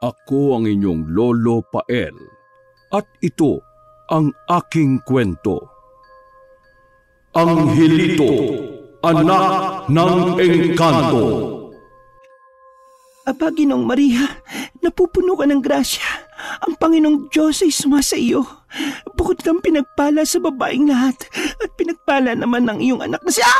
Ako ang inyong Lolo Pael at ito ang aking kwento. Angelito, anak ng engkanto. Aba, Ginoong Maria, napupuno ka ng grasya. Ang Panginoong Diyos ay sumasa iyo. Bukod kang pinagpala sa babaeng lahat at pinagpala naman ng iyong anak na siya.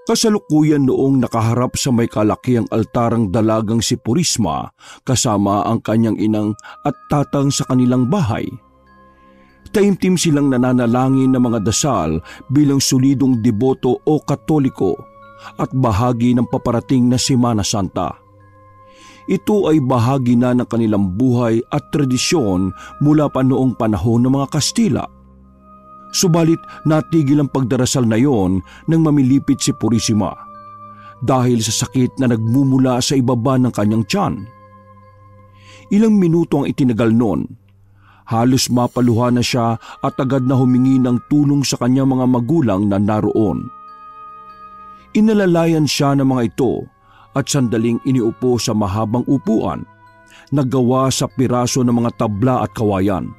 Kasalukuyan noong nakaharap sa may kalakihang altarang dalagang si Purisma kasama ang kanyang inang at tatang sa kanilang bahay. Taimtim silang nananalangin ng mga dasal bilang solidong deboto o katoliko at bahagi ng paparating na Semana Santa. Ito ay bahagi na ng kanilang buhay at tradisyon mula pa noong panahon ng mga Kastila. Subalit natigil ang pagdarasal na yon nang mamilipit si Purisima dahil sa sakit na nagmumula sa ibaba ng kanyang tiyan. Ilang minuto ang itinagal noon. Halos mapaluha na siya at agad na humingi ng tulong sa kanyang mga magulang na naroon. Inalalayan siya ng mga ito at sandaling iniupo sa mahabang upuan na gawa sa piraso ng mga tabla at kawayan.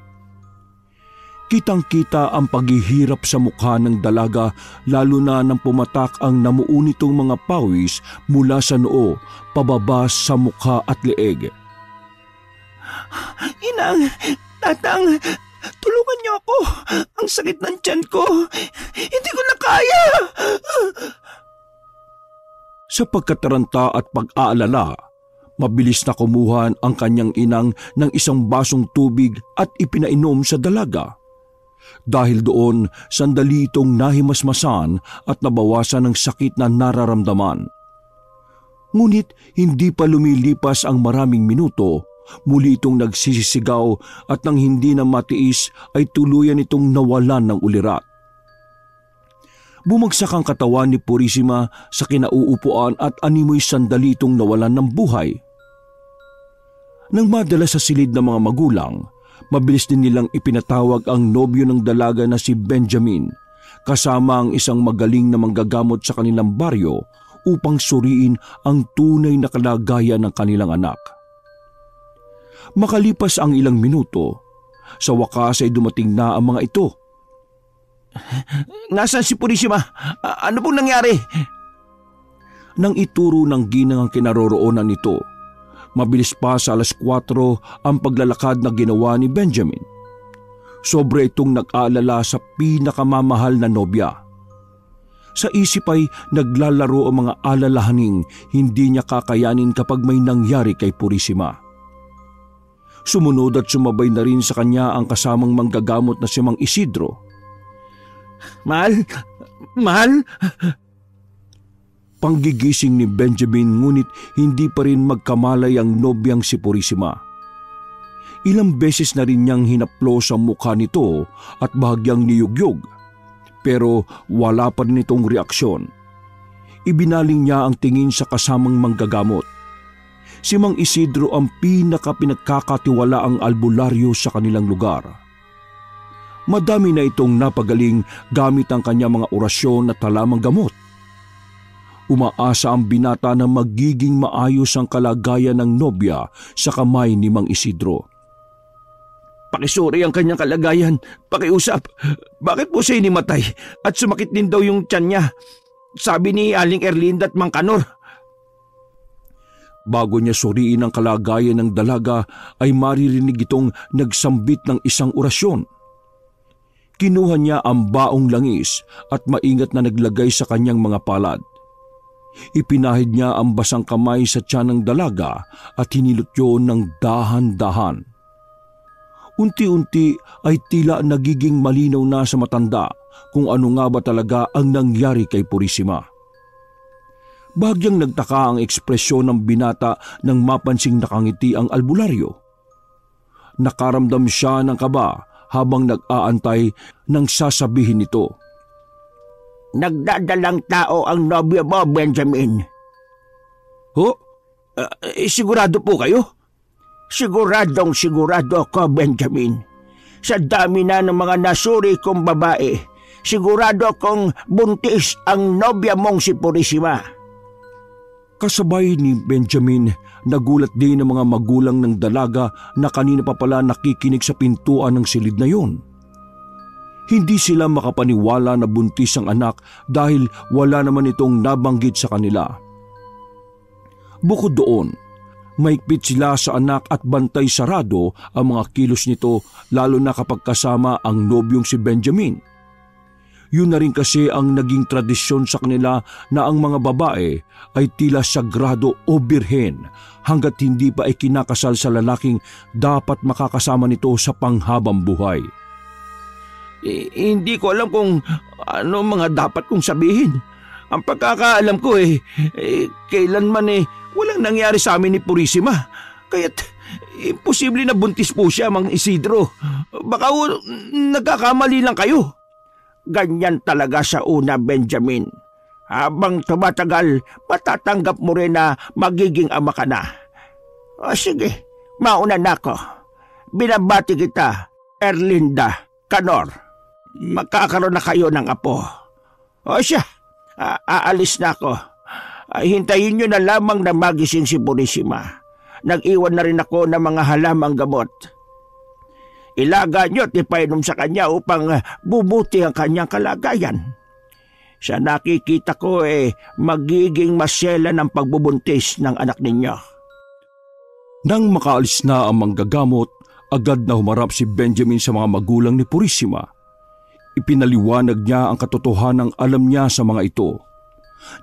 Kitang-kita ang paghihirap sa mukha ng dalaga lalo na nang pumatak ang namuunitong mga pawis mula sa noo pababa sa mukha at leeg. Inang, tatang, tulungan niyo ako. Ang sakit ng tiyan ko. Hindi ko na kaya. Sa pagkataranta at pag-aalala, mabilis na kumuha ang kanyang inang ng isang basong tubig at ipinainom sa dalaga. Dahil doon, sandali itong nahimasmasan at nabawasan ng sakit na nararamdaman. Ngunit hindi pa lumilipas ang maraming minuto, muli itong nagsisisigaw at nang hindi na matiis ay tuluyan itong nawalan ng ulirat. Bumagsak ang katawan ni Purisima sa kinauupuan at animoy sandali itong nawalan ng buhay. Nang madala sa silid ng mga magulang, mabilis din nilang ipinatawag ang nobyo ng dalaga na si Benjamin kasama ang isang magaling na manggagamot sa kanilang baryo upang suriin ang tunay na kalagayan ng kanilang anak. Makalipas ang ilang minuto, sa wakas ay dumating na ang mga ito. Nasaan si Purisima? Ano pong nangyari? Nang ituro ng ginang ang kinaroroonan nito, mabilis pa sa 4:00 ang paglalakad na ginawa ni Benjamin. Sobra itong nag-aalala sa pinakamamahal na nobya. Sa isip ay naglalaro ang mga alalahaning hindi niya kakayanin kapag may nangyari kay Purisima. Sumunod at sumabay na rin sa kanya ang kasamang manggagamot na si Mang Isidro. Mahal? Mahal? Panggigising ni Benjamin ngunit hindi pa rin magkamalay ang nobyang si Purisima. Ilang beses na rin niyang hinaplos ang mukha nito at bahagyang niyugyog, pero wala pa rin itong reaksyon. Ibinaling niya ang tingin sa kasamang manggagamot. Si Mang Isidro ang pinakapinagkakatiwalaang albularyo sa kanilang lugar. Madami na itong napagaling gamit ang kanyang mga orasyon at talamang gamot. Umaasa ang binata na magiging maayos ang kalagayan ng nobya sa kamay ni Mang Isidro. Pakisuri ang kanyang kalagayan, pakiusap. Bakit po siya inimatay at sumakit din daw yung tiyan niya? Sabi ni Aling Erlinda at Mang Kanor. Bago niya suriin ang kalagayan ng dalaga ay maririnig itong nagsambit ng isang orasyon. Kinuha niya ang baong langis at maingat na naglagay sa kanyang mga palad. Ipinahid niya ang basang kamay sa tiyan ng dalaga at hinilot yun ng dahan-dahan. Unti-unti ay tila nagiging malinaw na sa matanda kung ano nga ba talaga ang nangyari kay Purisima. Bahagyang nagtaka ang ekspresyon ng binata nang mapansing nakangiti ang albularyo. Nakaramdam siya ng kaba habang nag-aantay ng sasabihin nito. Nagdadalang tao ang nobyo mo, Benjamin. Ho? Sigurado po kayo? Siguradong sigurado ako, Benjamin. Sa dami na ng mga nasuri kong babae, sigurado akong buntis ang nobya mong si Purisima. Kasabay ni Benjamin, nagulat din ang mga magulang ng dalaga na kanina pa pala nakikinig sa pintuan ng silid na yon. Hindi sila makapaniwala na buntis ang anak dahil wala naman itong nabanggit sa kanila. Bukod doon, maigpit sila sa anak at bantay sarado ang mga kilos nito lalo na kapag kasama ang nobyong si Benjamin. Yun na rin kasi ang naging tradisyon sa kanila na ang mga babae ay tila sagrado o birhen hanggat hindi pa ay kinakasal sa lalaking dapat makakasama nito sa panghabang buhay. Hindi ko alam kung ano mga dapat kong sabihin. Ang pagkakaalam ko kailanman walang nangyari sa amin ni Purisima. Kaya't imposible na buntis po siya, Mang Isidro. Baka nagkakamali lang kayo. Ganyan talaga sa una, Benjamin. Habang tumatagal, matatanggap mo rin na magiging ama ka na. O sige, mauna na ako. Binabati kita, Erlinda, Kanor. Magkakaroon na kayo ng apo. O siya, aalis na ako. Hintayin nyo na lamang na magising si Purisima. Nag-iwan na rin ako ng mga halamang gamot. Ilaga nyo at ipainom sa kanya upang bubuti ang kanyang kalagayan. Sa nakikita ko magiging masela ng pagbubuntis ng anak ninyo. Nang makaalis na ang manggagamot, agad na humarap si Benjamin sa mga magulang ni Purisima. Ipinaliwanag niya ang katotohanang alam niya sa mga ito,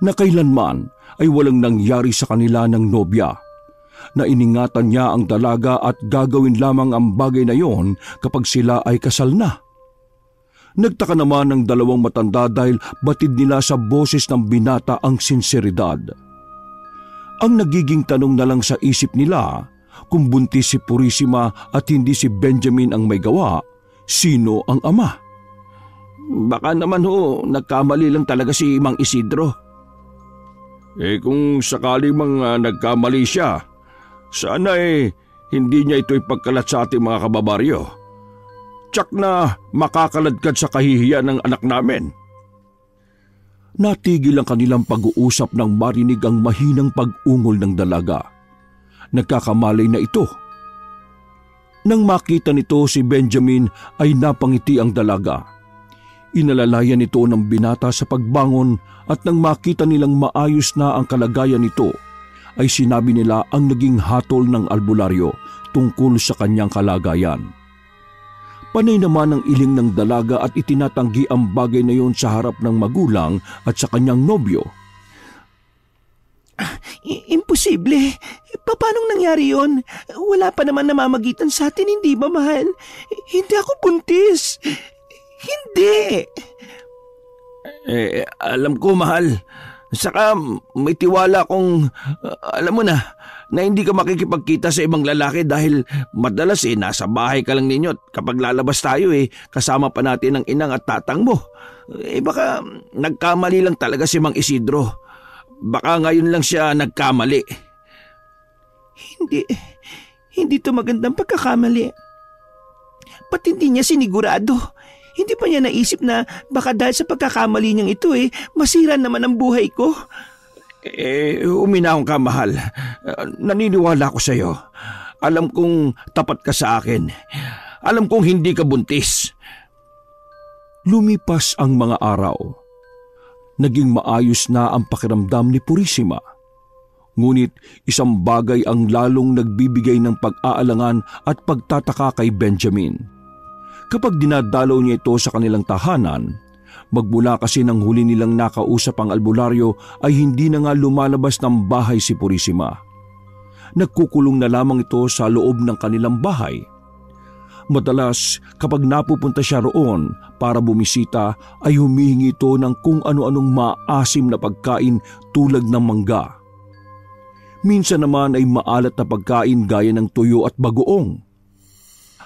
na kailanman ay walang nangyari sa kanila ng nobya, na iningatan niya ang dalaga at gagawin lamang ang bagay na yon kapag sila ay kasal na. Nagtaka naman ang dalawang matanda dahil batid nila sa boses ng binata ang sinseridad. Ang nagiging tanong na lang sa isip nila, kung buntis si Purisima at hindi si Benjamin ang may gawa, sino ang ama? Baka naman nagkamali lang talaga si Mang Isidro. Kung sakali mang nagkamali siya, sana hindi niya ito ipagkalat sa ating mga kababaryo. Tsak na makakaladkad sa kahihiyan ng anak namin. Natigil ang kanilang pag-uusap nang marinig ang mahinang pag-ungol ng dalaga. Nagkakamalay na ito. Nang makita nito si Benjamin ay napangiti ang dalaga. Inalalayan nito ng binata sa pagbangon at nang makita nilang maayos na ang kalagayan nito, ay sinabi nila ang naging hatol ng albularyo tungkol sa kanyang kalagayan. Panay naman ang iling ng dalaga at itinatanggi ang bagay na yon sa harap ng magulang at sa kanyang nobyo. Imposible. Paanong nangyari yon? Wala pa naman namamagitan sa atin, hindi ba, mahal? Hindi ako buntis. Hindi. Alam ko, mahal. Saka may tiwala kong, alam mo na hindi ka makikipagkita sa ibang lalaki dahil madalas nasa bahay ka lang ninyo at kapag lalabas tayo kasama pa natin ang inang at tatang mo. Baka nagkamali lang talaga si Mang Isidro. Baka ngayon lang siya nagkamali. Hindi to magandang pagkakamali. Ba't hindi niya sinigurado? Hindi pa niya naisip na baka dahil sa pagkakamali niyang ito masira naman ang buhay ko. Uminahon ka, mahal. Naniniwala ko sa iyo. Alam kong tapat ka sa akin. Alam kong hindi ka buntis. Lumipas ang mga araw. Naging maayos na ang pakiramdam ni Purisima. Ngunit isang bagay ang lalong nagbibigay ng pag-aalangan at pagtataka kay Benjamin. Kapag dinadalaw niya ito sa kanilang tahanan, magmula kasi nang huli nilang nakausap ang albularyo ay hindi na nga lumalabas ng bahay si Purisima. Nagkukulong na lamang ito sa loob ng kanilang bahay. Madalas kapag napupunta siya roon para bumisita ay humihingi ito ng kung ano-anong maasim na pagkain tulad ng mangga. Minsan naman ay maalat na pagkain gaya ng tuyo at bagoong.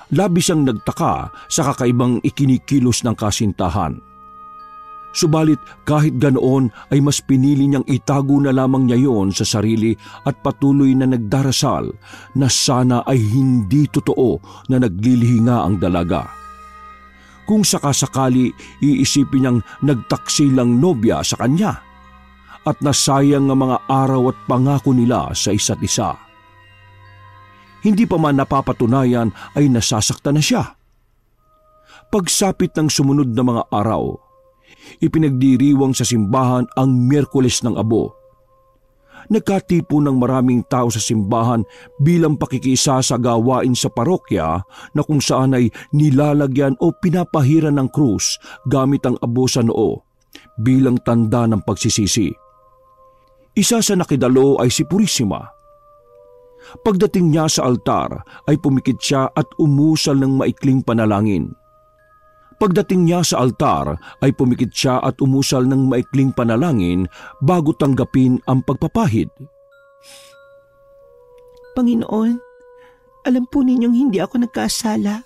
Labis ang nagtaka sa kakaibang ikinikilos ng kasintahan. Subalit kahit ganoon ay mas pinili niyang itago na lamang niya yon sa sarili at patuloy na nagdarasal na sana ay hindi totoo na naglilihinga ang dalaga. Kung sakasakali iisipin niyang nagtaksi lang nobya sa kanya, at nasayang ang mga araw at pangako nila sa isa't isa. Hindi pa man napapatunayan ay nasasaktan na siya. Pagsapit ng sumunod na mga araw, ipinagdiriwang sa simbahan ang Miyerkules ng Abo. Nagkatipo ng maraming tao sa simbahan bilang pakikisa sa gawain sa parokya na kung saan ay nilalagyan o pinapahiran ng krus gamit ang abo sa noo bilang tanda ng pagsisisi. Isa sa nakidalo ay si Purisima. Pagdating niya sa altar ay pumikit siya at umusal ng maikling panalangin. Pagdating niya sa altar ay pumikit siya at umusal ng maikling panalangin bago tanggapin ang pagpapahid. Panginoon, alam po ninyong hindi ako nagkasala.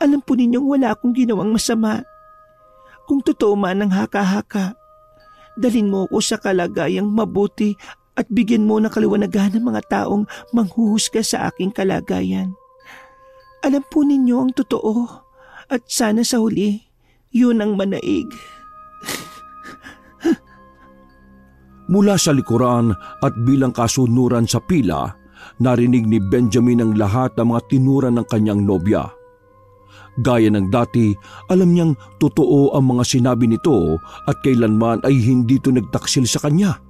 Alam po ninyong wala akong ginawang masama. Kung totoo man ang haka-haka, dalhin mo ko sa kalagayang mabuti at bigyan mo ng kaliwanagan ng mga taong manghuhusga sa aking kalagayan. Alam po ninyo ang totoo. At sana sa huli, yun ang manaig. Mula sa likuran at bilang kasunuran sa pila, narinig ni Benjamin ang lahat ng mga tinura ng kanyang nobya. Gaya ng dati, alam niyang totoo ang mga sinabi nito at kailanman ay hindi ito nagtaksil sa kanya.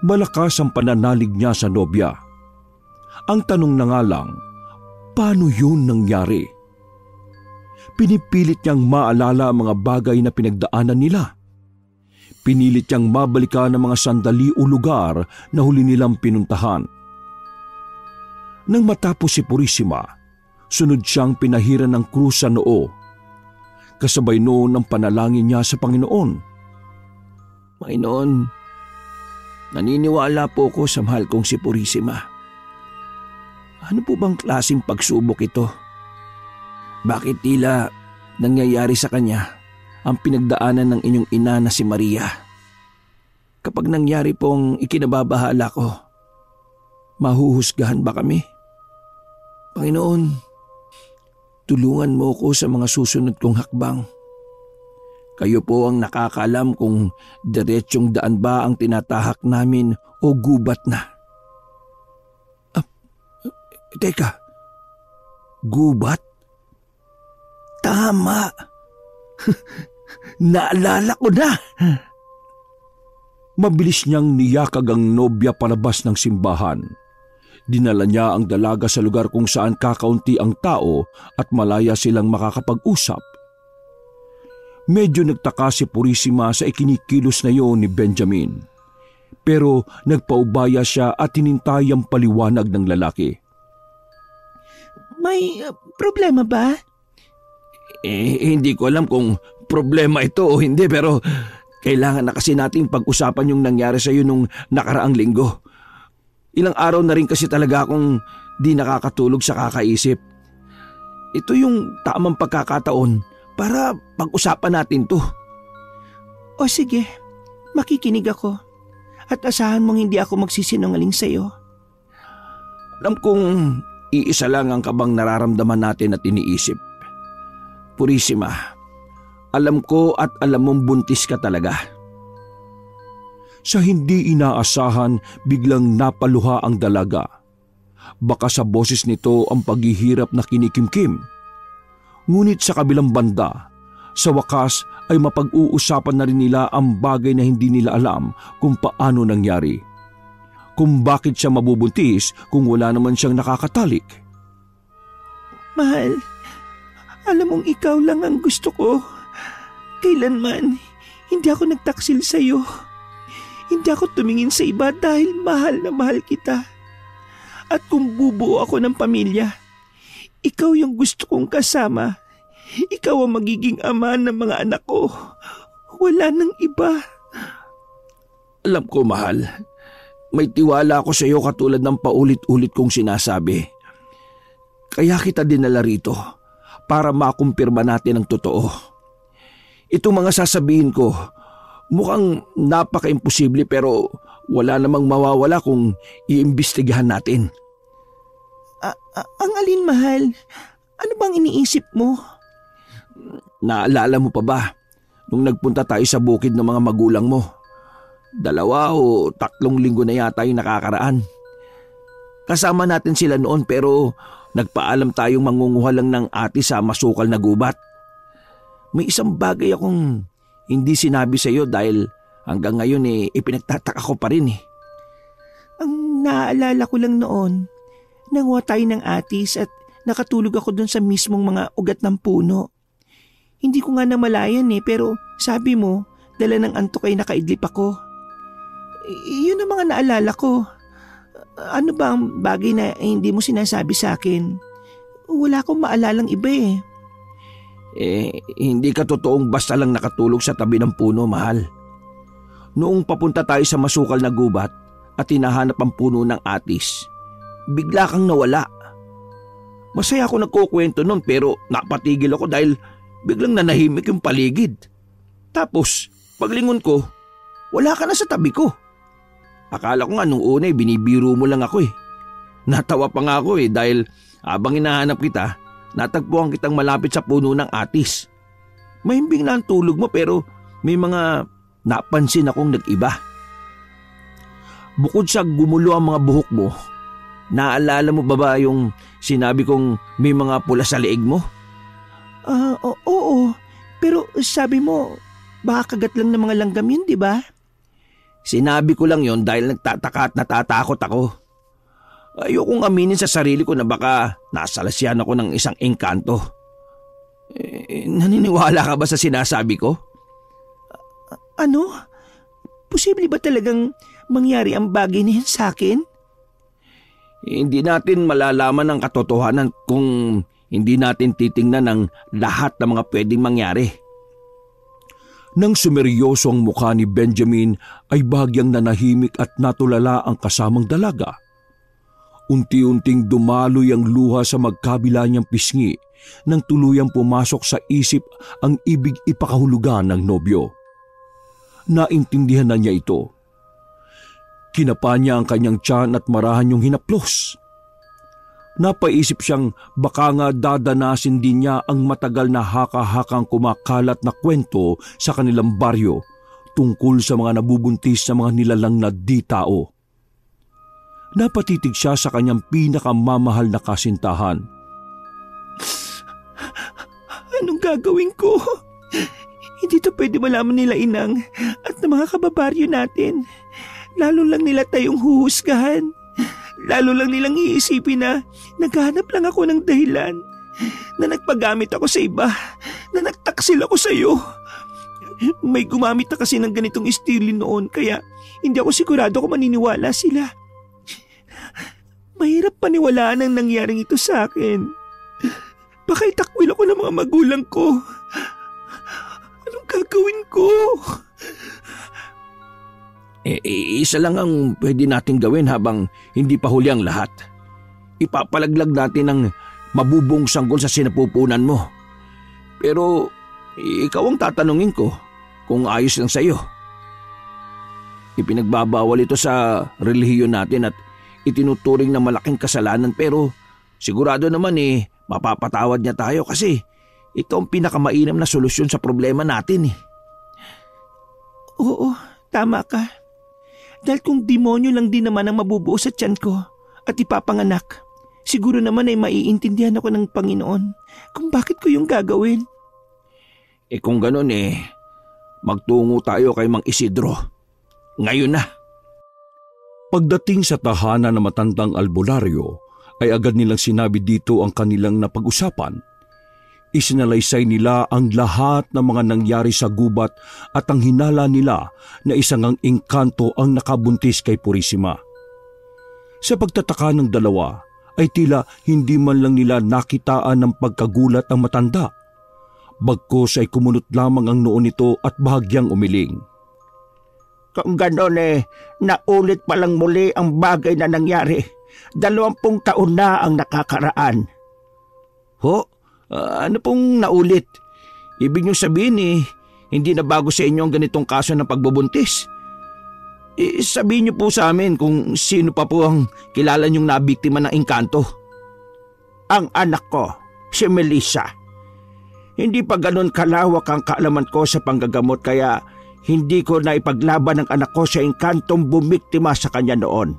Malakas ang pananalig niya sa nobya. Ang tanong na nga lang, paano yun nangyari? Pinipilit niyang maalala ang mga bagay na pinagdaanan nila. Pinilit niyang mabalikan ang mga sandali o lugar na huli nilang pinuntahan. Nang matapos si Purisima, sunod siyang pinahiran ng krus sa noo. Kasabay noon ang panalangin niya sa Panginoon. Panginoon, naniniwala po ko sa mahal kong si Purisima. Ano po bang klaseng pagsubok ito? Bakit tila nangyayari sa kanya ang pinagdaanan ng inyong ina na si Maria? Kapag nangyari pong ikinababahala ko, mahuhusgahan ba kami? Panginoon, tulungan mo ko sa mga susunod kong hakbang. Kayo po ang nakakaalam kung diretsyong daan ba ang tinatahak namin o gubat na. Teka, gubat? Tama. Naalala ko na. Mabilis niyang niyakag ang nobya palabas ng simbahan. Dinala niya ang dalaga sa lugar kung saan kakaunti ang tao at malaya silang makakapag-usap. Medyo nagtaka si Purisima sa ikinikilos na iyon ni Benjamin. Pero nagpaubaya siya at hinintay ang paliwanag ng lalaki. May problema ba? Hindi ko alam kung problema ito o hindi, pero kailangan na kasi nating pag-usapan yung nangyari sa iyo nung nakaraang linggo. Ilang araw na rin kasi talaga akong di nakakatulog sa kakaisip. Ito yung tamang pagkakataon para pag-usapan natin to. O sige, makikinig ako. At asahan mong hindi ako magsisinungaling sa iyo. Alam kong iisa lang ang kabang nararamdaman natin at iniisip. Purisima, alam ko at alam mong buntis ka talaga. Sa hindi inaasahan, biglang napaluha ang dalaga. Baka sa boses nito ang paghihirap na kinikimkim. Ngunit sa kabilang banda, sa wakas ay mapag-uusapan na rin nila ang bagay na hindi nila alam kung paano nangyari. Kung bakit siya mabubuntis kung wala naman siyang nakakatalik. Mahal, alam mong ikaw lang ang gusto ko. Kailanman, hindi ako nagtaksil sa iyo. Hindi ako tumingin sa iba dahil mahal na mahal kita. At kung bubuo ako ng pamilya, ikaw yung gusto kong kasama. Ikaw ang magiging ama ng mga anak ko. Wala nang iba. Alam ko, mahal. May tiwala ako sa iyo katulad ng paulit-ulit kong sinasabi. Kaya kita dinala rito para makumpirma natin ang totoo. Itong mga sasabihin ko, mukhang napaka-imposible pero wala namang mawawala kung iimbestigahan natin. Ang alin, mahal? Ano bang iniisip mo? Naalala mo pa ba nung nagpunta tayo sa bukid ng mga magulang mo? 2 o 3 linggo na yata yung nakakaraan. Kasama natin sila noon pero nagpaalam tayong mangunguha lang ng ati sa masukal na gubat. May isang bagay akong hindi sinabi sa iyo dahil hanggang ngayon ipinagtataka ko pa rin. Ang naaalala ko lang noon, nanguha tayo ng atis at nakatulog ako dun sa mismong mga ugat ng puno. Hindi ko nga namalayan pero sabi mo, dala ng antok ay nakaidlip ako. Iyon ang mga naalala ko. Ano ba ang bagay na hindi mo sinasabi sa akin? Wala akong maalalang iba. Hindi ka totoong basta lang nakatulog sa tabi ng puno, mahal. Noong papunta tayo sa masukal na gubat at hinahanap ang puno ng atis, bigla kang nawala. Masaya ako nagkukwento nun pero napatigil ako dahil biglang nanahimik yung paligid. Tapos paglingon ko, wala ka na sa tabi ko. Akala ko nga nung una binibiro mo lang ako. Natawa pa nga ako dahil habang hinahanap kita, natagpuan kitang malapit sa puno ng atis. Mahimbing na ang tulog mo pero may mga napansin akong nag-iba. Bukod sa gumulo ang mga buhok mo, naalala mo ba yung sinabi kong may mga pula sa leeg mo? Oo. Pero sabi mo, baka kagat lang ng mga langgam yun, di ba? Sinabi ko lang yon dahil nagtataka at natatakot ako. Ayokong aminin sa sarili ko na baka nasalasyan ako ng isang engkanto. Naniniwala ka ba sa sinasabi ko? Ano? Posible ba talagang mangyari ang bagay na yan sa akin? Hindi natin malalaman ang katotohanan kung hindi natin titingnan ang lahat ng mga pwedeng mangyari. Nang sumeryoso ang mukha ni Benjamin ay bahagyang nanahimik at natulala ang kasamang dalaga. Unti-unting dumaloy ang luha sa magkabila niyang pisngi nang tuluyang pumasok sa isip ang ibig ipakahulugan ng nobyo. Naintindihan na niya ito. Kinapa niya ang kanyang tiyan at marahan yung hinaplos. Napaisip siyang baka nga dadanasin din niya ang matagal na haka-hakang kumakalat na kwento sa kanilang baryo tungkol sa mga nabubuntis na mga nilalang na di-tao. Napatitig siya sa kanyang pinakamamahal na kasintahan. Anong gagawin ko? Hindi to pwede malaman nila, Inang, at ng mga kababaryo natin. Lalo lang nila tayong huhusgahan. Lalo lang nilang iisipin na naghahanap lang ako ng dahilan, na nagpagamit ako sa iba, na nagtaksil ako sa iyo. May gumamit na kasi ng ganitong estilo noon kaya hindi ako sigurado kung maniniwala sila. Mahirap paniwalaan ang nangyaring ito sa akin. Baka itakwil ako ng mga magulang ko. Anong gagawin ko? Isa lang ang pwede nating gawin habang hindi pa huli ang lahat. Ipapalaglag natin ang mabubong sanggol sa sinapupunan mo. Pero ikaw ang tatanungin ko kung ayos lang sa iyo. Ipinagbabawal ito sa relihiyon natin at itinuturing na malaking kasalanan pero sigurado naman mapapatawad niya tayo kasi ito ang pinakamainam na solusyon sa problema natin. Oo, tama ka. Dahil kung demonyo lang din naman ang mabubuo sa tiyan ko at ipapanganak, siguro naman ay maiintindihan ako ng Panginoon kung bakit ko yung gagawin. Kung ganun magtungo tayo kay Mang Isidro. Ngayon na. Pagdating sa tahanan ng matandang albularyo, ay agad nilang sinabi dito ang kanilang napag-usapan. Isinalaysay nila ang lahat ng mga nangyari sa gubat at ang hinala nila na isang ang engkanto ang nakabuntis kay Purisima. Sa pagtataka ng dalawa ay tila hindi man lang nila nakitaan ng pagkagulat ang matanda. Bagkus ay kumunot lamang ang noo nito at bahagyang umiling. Kung gano'n naulit palang muli ang bagay na nangyari. 20 taon na ang nakakaraan. Ho? Ano pong naulit? Ibig niyo sabihin hindi na bago sa inyo ang ganitong kaso ng pagbubuntis. Sabihin niyo po sa amin kung sino pa po ang kilala niyong nabiktima ng engkanto. Ang anak ko, si Melissa. Hindi pa ganun kalawak ang kaalaman ko sa panggagamot kaya hindi ko na ipaglaban ang anak ko sa engkantong bumiktima sa kanya noon.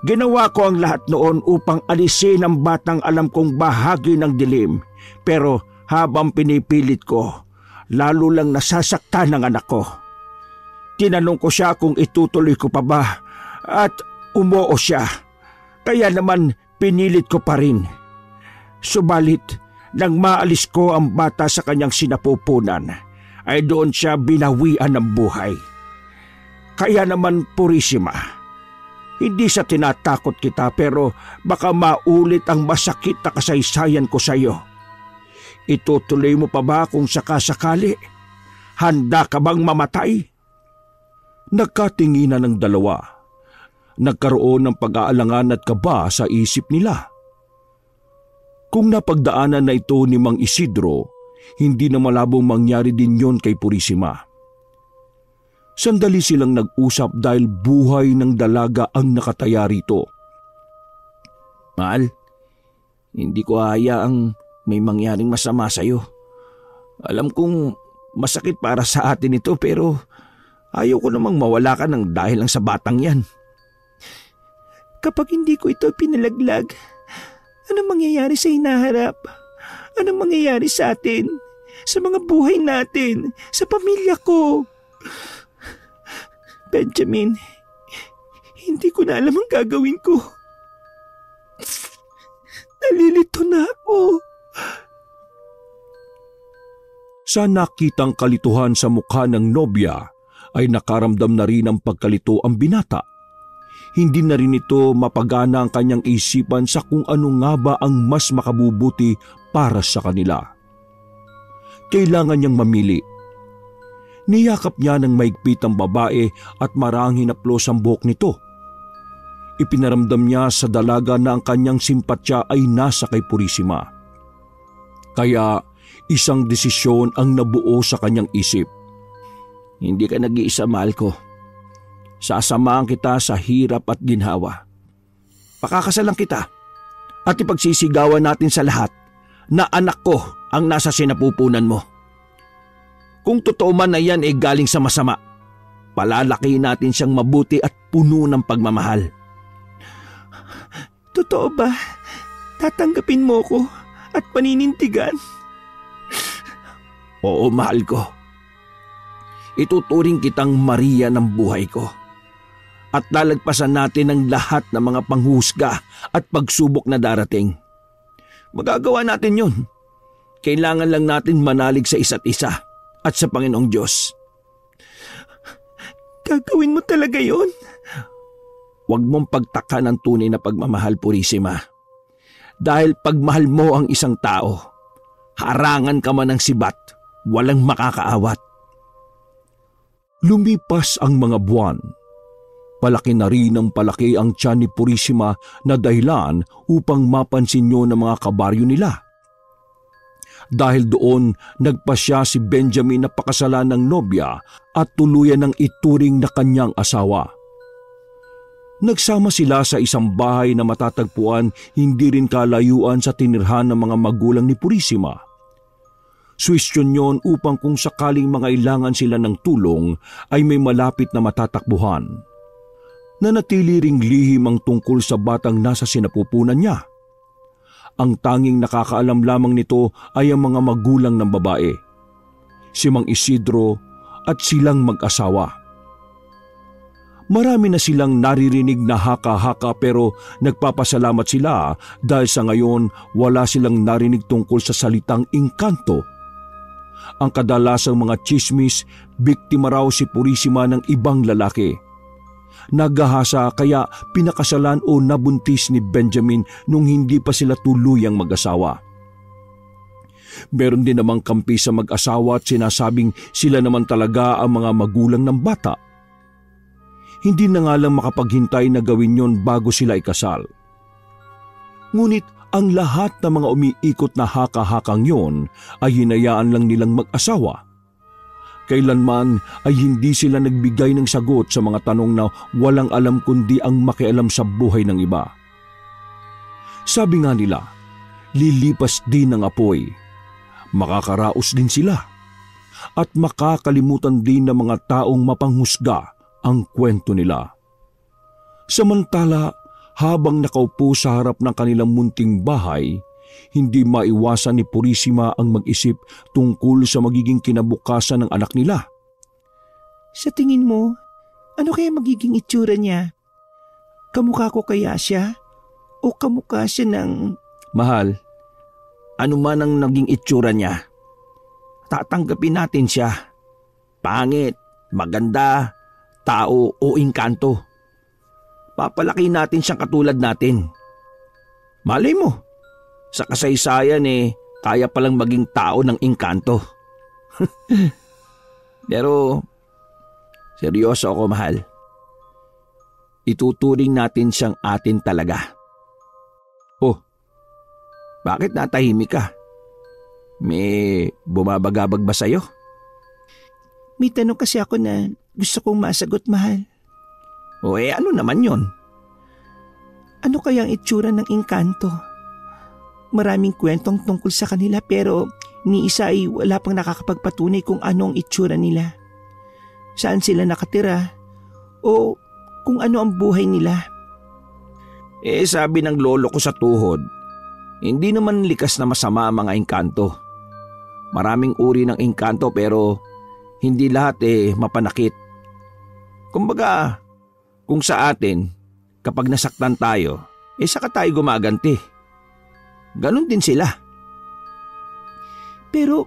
Ginawa ko ang lahat noon upang alisin ang batang alam kong bahagi ng dilim, pero habang pinipilit ko, lalo lang nasasaktan ang anak ko. Tinanong ko siya kung itutuloy ko pa ba at umoo siya. Kaya naman pinilit ko pa rin. Subalit nang maalis ko ang bata sa kanyang sinapupunan, ay doon siya binawian ng buhay. Kaya naman Purisima, hindi sa tinatakot kita pero baka maulit ang masakit na kasaysayan ko sa iyo. Itutuloy mo pa ba kung sakasakali? Handa ka bang mamatay? Nagkatinginan ng dalawa. Nagkaroon ng pag-aalangan at kaba sa isip nila. Kung napagdaanan na ito ni Mang Isidro, hindi na malabong mangyari din yon kay Purisima. Sandali silang nag-usap dahil buhay ng dalaga ang nakataya rito. Mahal, hindi ko hayaang may mangyaring masama sa iyo. Alam kong masakit para sa atin ito pero ayaw ko namang mawala ka ng dahil lang sa batang yan. Kapag hindi ko ito pinalaglag, anong mangyayari sa hinaharap? Anong mangyayari sa atin? Sa mga buhay natin? Sa pamilya ko? Benjamin, hindi ko na alam ang gagawin ko. Nalilito na ako. Sa nakitang kalituhan sa mukha ng nobya, ay nakaramdam na rin ng pagkalito ang binata. Hindi na rin ito mapagana ang kanyang isipan sa kung ano nga ba ang mas makabubuti para sa kanila. Kailangan niyang mamili. Niyakap niya ng maigpit ang babae at marang hinaplos ang buhok nito. Ipinaramdam niya sa dalaga na ang kanyang simpatya ay nasa kay Purisima. Kaya isang desisyon ang nabuo sa kanyang isip. Hindi ka nag-iisa, mahal ko. Sasamahan kita sa hirap at ginhawa. Pakakasalan kita at ipagsisigawan natin sa lahat na anak ko ang nasa sinapupunan mo. Kung totoo man na yan ay galing sa masama, palalaki natin siyang mabuti at puno ng pagmamahal. Totoo ba? Tatanggapin mo ko at paninindigan? Oo, mahal ko. Ituturing kitang Maria ng buhay ko. At lalagpasan natin ang lahat ng mga panghusga at pagsubok na darating. Magagawa natin yun. Kailangan lang natin manalig sa isa't isa at sa Panginoong Diyos. Gagawin mo talaga yun? Huwag mong pagtaka ng tunay na pagmamahal, Purisima. Dahil pagmahal mo ang isang tao, harangan ka man ng sibat, walang makakaawat. Lumipas ang mga buwan. Palaki na rin ang palaki ang tiyan ni Purisima na dahilan upang mapansin niyo ng mga kabaryo nila. Dahil doon, nagpasya si Benjamin na pakasalan ng nobya at tuluyan ng ituring na kanyang asawa. Nagsama sila sa isang bahay na matatagpuan hindi rin kalayuan sa tinirhan ng mga magulang ni Purisima. Suwestyon yon upang kung sakaling mangailangan sila ng tulong ay may malapit na matatakbuhan. Nanatili ring lihim ang tungkol sa batang nasa sinapupunan niya. Ang tanging nakakaalam lamang nito ay ang mga magulang ng babae, si Mang Isidro at silang mag-asawa. Marami na silang naririnig na haka-haka pero nagpapasalamat sila dahil sa ngayon wala silang narinig tungkol sa salitang engkanto. Ang kadalasang mga chismis, biktima raw si Purisima ng ibang lalaki. Naghahasa kaya pinakasalan o nabuntis ni Benjamin nung hindi pa sila tuluyang mag-asawa. Meron din namang kampi sa mag-asawa at sinasabing sila naman talaga ang mga magulang ng bata. Hindi na nga lang makapaghintay na gawin yon bago sila ikasal. Ngunit ang lahat ng mga umiikot na haka-hakang yon ay hinayaan lang nilang mag-asawa. Kailanman ay hindi sila nagbigay ng sagot sa mga tanong na walang alam kundi ang makialam sa buhay ng iba. Sabi nga nila, lilipas din ang apoy. Makakaraos din sila. at makakalimutan din ng mga taong mapanghusga ang kwento nila. Samantala, habang nakaupo sa harap ng kanilang munting bahay, hindi maiwasan ni Purisima ang mag-isip tungkol sa magiging kinabukasan ng anak nila. Sa tingin mo, ano kaya magiging itsura niya? Kamukha ko kaya siya? O kamukha siya ng... Mahal, ano man ang naging itsura niya, tatanggapin natin siya. Pangit, maganda, tao o engkanto. Papalaki natin siyang katulad natin. Malay mo, sa kasaysayan kaya palang maging tao ng engkanto. Pero, seryoso ako, mahal. Ituturing natin siyang atin talaga. Oh, bakit natahimik ka? May bumabagabag ba sa'yo? May tanong kasi ako na gusto kong masagot, mahal. O ano naman yon? Ano kaya ang itsura ng engkanto? Maraming kwentong tungkol sa kanila pero ni isa ay wala pang nakakapagpatunay kung ano ang itsura nila. Saan sila nakatira? O kung ano ang buhay nila? Sabi ng lolo ko sa tuhod, hindi naman likas na masama ang mga engkanto. Maraming uri ng engkanto pero hindi lahat mapanakit. Kumbaga, kung sa atin, kapag nasaktan tayo, saka tayo gumaganti. Ganon din sila. Pero,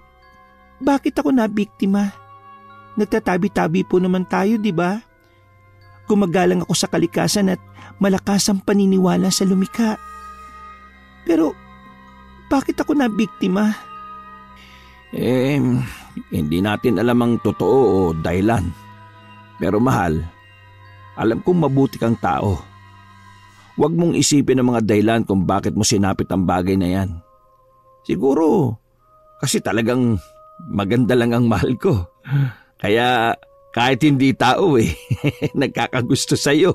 bakit ako nabiktima? Nagtatabi-tabi po naman tayo, di ba? Gumagalang ako sa kalikasan at malakas ang paniniwala sa lumikha. Pero, bakit ako nabiktima? Hindi natin alam ang totoo o dahilan. Pero mahal, alam kong mabuti kang tao. Huwag mong isipin ang mga dahilan kung bakit mo sinapit ang bagay na yan. Siguro, kasi talagang maganda lang ang mahal ko. Kaya kahit hindi tao nagkakagusto sa'yo.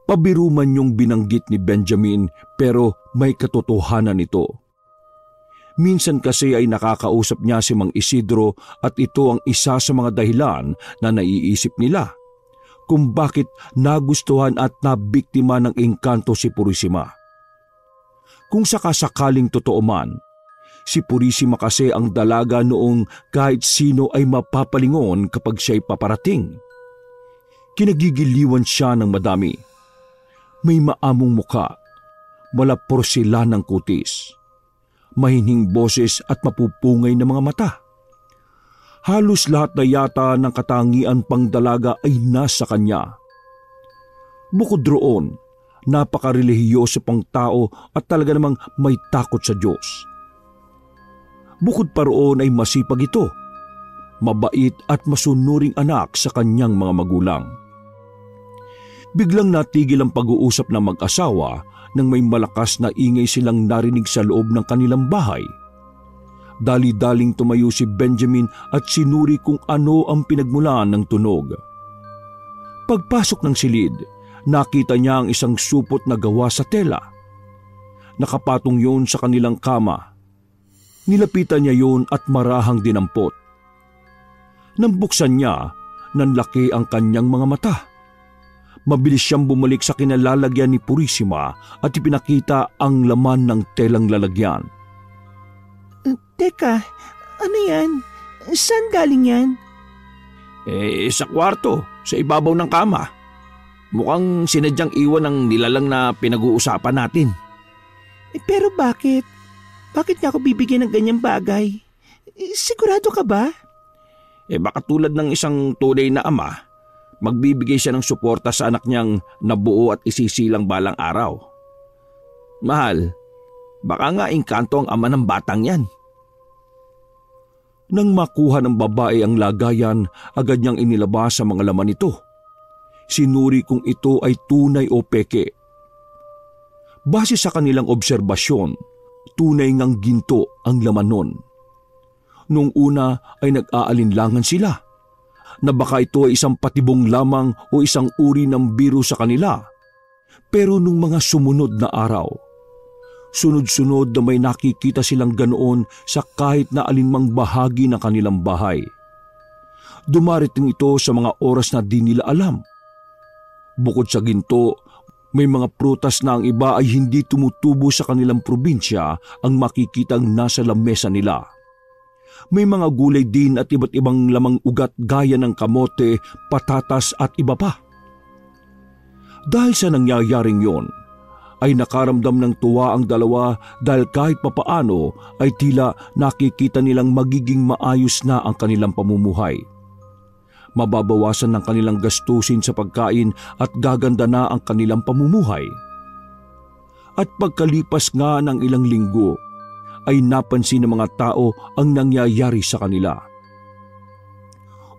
Pabiru man yung binanggit ni Benjamin pero may katotohanan ito. Minsan kasi ay nakakausap niya si Mang Isidro at ito ang isa sa mga dahilan na naiisip nila kung bakit nagustuhan at nabiktima ng engkanto si Purisima. Kung sakasakaling totoo man, si Purisima kasi ang dalaga noong kahit sino ay mapapalingon kapag siya'y paparating. Kinagigiliwan siya ng madami. May maamong muka, malapor sila ng kutis, mahinhing boses at mapupungay na mga mata. Halos lahat na yata ng katangian pang dalaga ay nasa kanya. Bukod roon, napakarelihiyoso pang tao at talaga namang may takot sa Diyos. Bukod pa roon ay masipag ito, mabait at masunuring anak sa kanyang mga magulang. Biglang natigil ang pag-uusap ng mag-asawa nang may malakas na ingay silang narinig sa loob ng kanilang bahay. Dali-daling tumayo si Benjamin at sinuri kung ano ang pinagmulan ng tunog. Pagpasok ng silid, nakita niya ang isang supot na gawa sa tela. Nakapatong yun sa kanilang kama. Nilapitan niya yun at marahang dinampot. Nang buksan niya, nanlaki ang kanyang mga mata. Mabilis siyang bumalik sa kinalalagyan ni Purisima at ipinakita ang laman ng telang lalagyan. Teka, ano yan? Saan galing yan? Sa kwarto, sa ibabaw ng kama. Mukhang sinadyang iwan ng nilalang na pinag-uusapan natin. Pero bakit? Bakit niya ako bibigyan ng ganyang bagay? Sigurado ka ba? Baka tulad ng isang tunay na ama, magbibigay siya ng suporta sa anak niyang nabuo at isisilang balang araw. Mahal, baka nga engkanto ang ama ng batang yan. Nang makuha ng babae ang lagayan, agad niyang inilabas sa mga laman nito. Sinuri kung ito ay tunay o peke. Base sa kanilang obserbasyon, tunay ngang ginto ang laman nun. Noong una ay nag-aalinlangan sila na baka ito ay isang patibong lamang o isang uri ng biro sa kanila. Pero nung mga sumunod na araw, Sunod-sunod na may nakikita silang ganoon sa kahit na alinmang bahagi ng kanilang bahay. Dumarating ito sa mga oras na di nila alam. Bukod sa ginto, may mga prutas na ang iba ay hindi tumutubo sa kanilang probinsya ang makikitang nasa lamesa nila. May mga gulay din at iba't ibang lamang ugat gaya ng kamote, patatas at iba pa. Dahil sa nangyayaring yon, ay nakaramdam ng tuwa ang dalawa dahil kahit papaano ay tila nakikita nilang magiging maayos na ang kanilang pamumuhay. Mababawasan ng kanilang gastusin sa pagkain at gaganda na ang kanilang pamumuhay. At pagkalipas nga ng ilang linggo, ay napansin ng mga tao ang nangyayari sa kanila.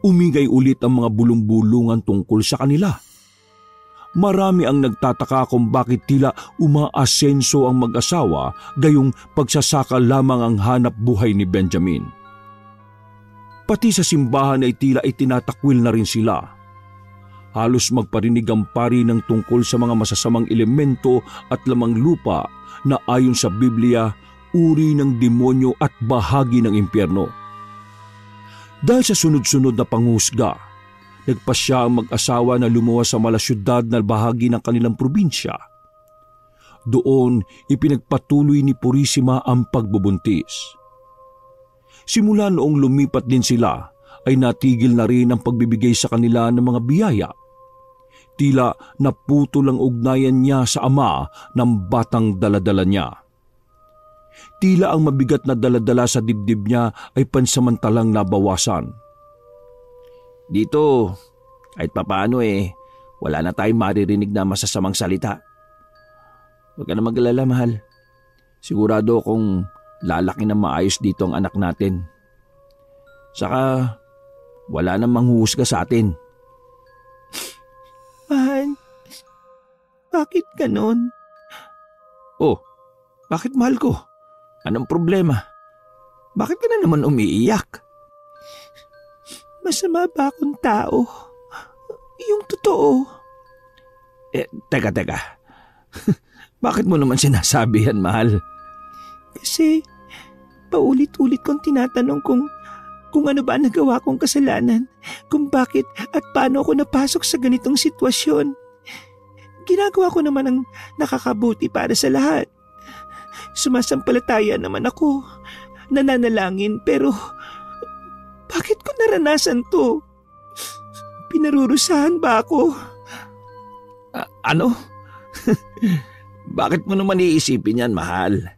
Umingay ulit ang mga bulong-bulungan tungkol sa kanila. Marami ang nagtataka kung bakit tila umaasenso ang mag-asawa gayong pagsasaka lamang ang hanap buhay ni Benjamin. Pati sa simbahan ay tila itinatakwil na rin sila. Halos magparinig ang pari ng tungkol sa mga masasamang elemento at lamang lupa na ayon sa Biblia, uri ng demonyo at bahagi ng impyerno. Dahil sa sunod-sunod na panghusga, nagpasya ang mag-asawa na lumuwas sa malasyudad na bahagi ng kanilang probinsya. Doon, ipinagpatuloy ni Purisima ang pagbubuntis. Simula noong lumipat din sila, ay natigil na rin ang pagbibigay sa kanila ng mga biyaya. Tila naputol ang ugnayan niya sa ama ng batang daladala niya. Tila ang mabigat na daladala sa dibdib niya ay pansamantalang nabawasan. Dito, kahit papaano wala na tayong maririnig na masasamang salita. Huwag ka na mag-alala, mahal. Sigurado akong lalaki na maayos dito ang anak natin. Saka, wala nang manghuhusga sa atin. Mahal, bakit ganon? Oh, bakit mahal ko? Anong problema? Bakit ka na naman umiiyak? Masama ba akong tao? Yung totoo. Teka. Bakit mo naman sinasabi yan, mahal? Kasi paulit-ulit kong tinatanong kung ano ba nagawa kong kasalanan, kung bakit at paano ako napasok sa ganitong sitwasyon. Ginagawa ko naman ang nakakabuti para sa lahat. Sumasampalataya naman ako, nananalangin, pero bakit ko naranasan to? Pinarurusahan ba ako? Ano? Bakit mo naman iisipin yan, mahal?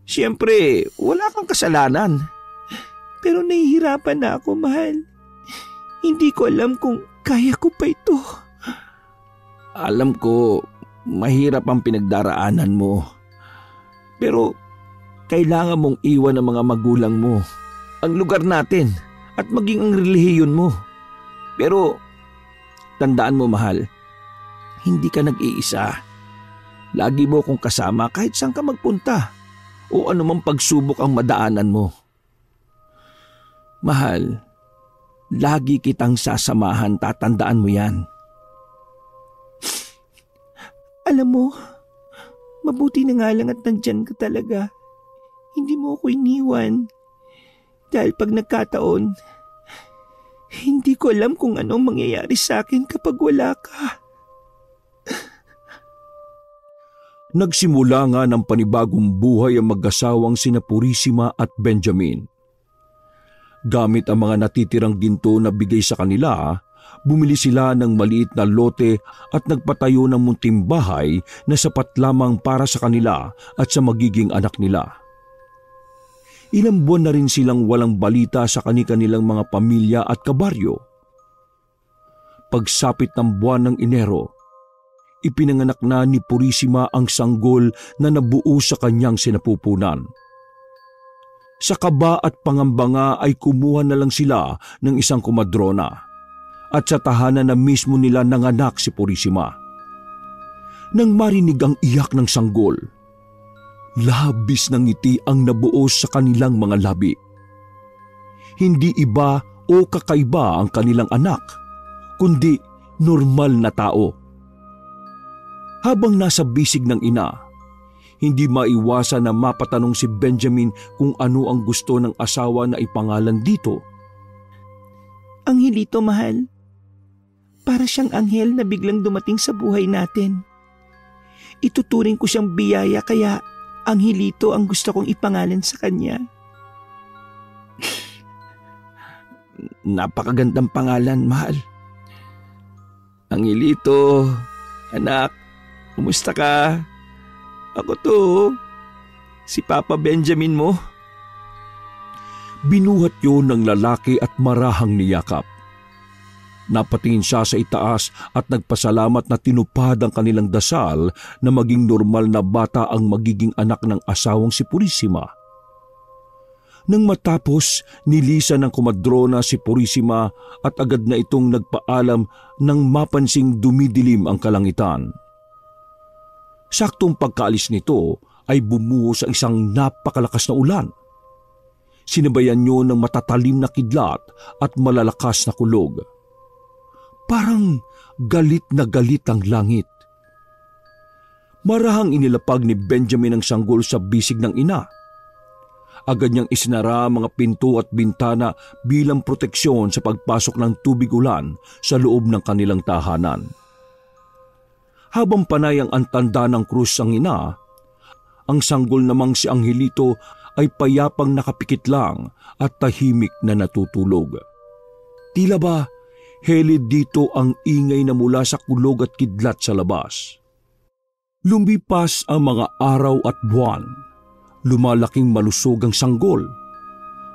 Siyempre, wala kang kasalanan. Pero nahihirapan na ako, mahal. Hindi ko alam kung kaya ko pa ito. Alam ko, mahirap ang pinagdaraanan mo. Pero, kailangan mong iwan ang mga magulang mo, ang lugar natin, at maging ang relihiyon mo. Pero, tandaan mo, mahal, hindi ka nag-iisa. Lagi mo akong kasama kahit saan ka magpunta o anumang pagsubok ang madaanan mo. Mahal, lagi kitang sasamahan, tatandaan mo yan. Alam mo, mabuti na nga lang at nandyan ka talaga. Hindi mo ako iniwan. Dahil pag nagkataon, hindi ko alam kung anong mangyayari sa akin kapag wala ka. Nagsimula nga ng panibagong buhay ang mag-asawang sina Purisima at Benjamin. Gamit ang mga natitirang ginto na bigay sa kanila, bumili sila ng maliit na lote at nagpatayo ng munting bahay na sapat lamang para sa kanila at sa magiging anak nila. Ilang buwan na rin silang walang balita sa kani-kanilang mga pamilya at kabaryo. Pagsapit ng buwan ng Enero, ipinanganak na ni Purisima ang sanggol na nabuo sa kanyang sinapupunan. Sa kaba at pangamba nga ay kumuha na lang sila ng isang kumadrona at sa tahanan na mismo nila nanganak si Purisima. Nang marinig ang iyak ng sanggol, labis ng ngiti ang nabuos sa kanilang mga labi. Hindi iba o kakaiba ang kanilang anak, kundi normal na tao. Habang nasa bisig ng ina, hindi maiwasan na mapatanong si Benjamin kung ano ang gusto ng asawa na ipangalan dito. Angelito, mahal. Para siyang anghel na biglang dumating sa buhay natin. Ituturing ko siyang biyaya kaya Angelito ang gusto kong ipangalan sa kanya. Napakagandang pangalan, mahal. Angelito, anak, kumusta ka? Ako to, si Papa Benjamin mo. Binuhat yun ng lalaki at marahang niyakap. Napatingin siya sa itaas at nagpasalamat na tinupad ang kanilang dasal na maging normal na bata ang magiging anak ng asawang si Purisima. Nang matapos, nilisan ng komadrona si Purisima at agad na itong nagpaalam nang mapansing dumidilim ang kalangitan. Saktong pagkaalis nito ay bumuhos ang isang napakalakas na ulan. Sinabayan niyo ng matatalim na kidlat at malalakas na kulog. Parang galit na galit ang langit. Marahang inilapag ni Benjamin ang sanggol sa bisig ng ina. Agad niyang isinara ang mga pinto at bintana bilang proteksyon sa pagpasok ng tubig ulan sa loob ng kanilang tahanan. Habang panay ang antanda ng krus ang ina, ang sanggol namang si Angelito ay payapang nakapikit lang at tahimik na natutulog. Tila ba helid dito ang ingay na mula sa kulog at kidlat sa labas. Lumipas ang mga araw at buwan. Lumalaking malusog ang sanggol.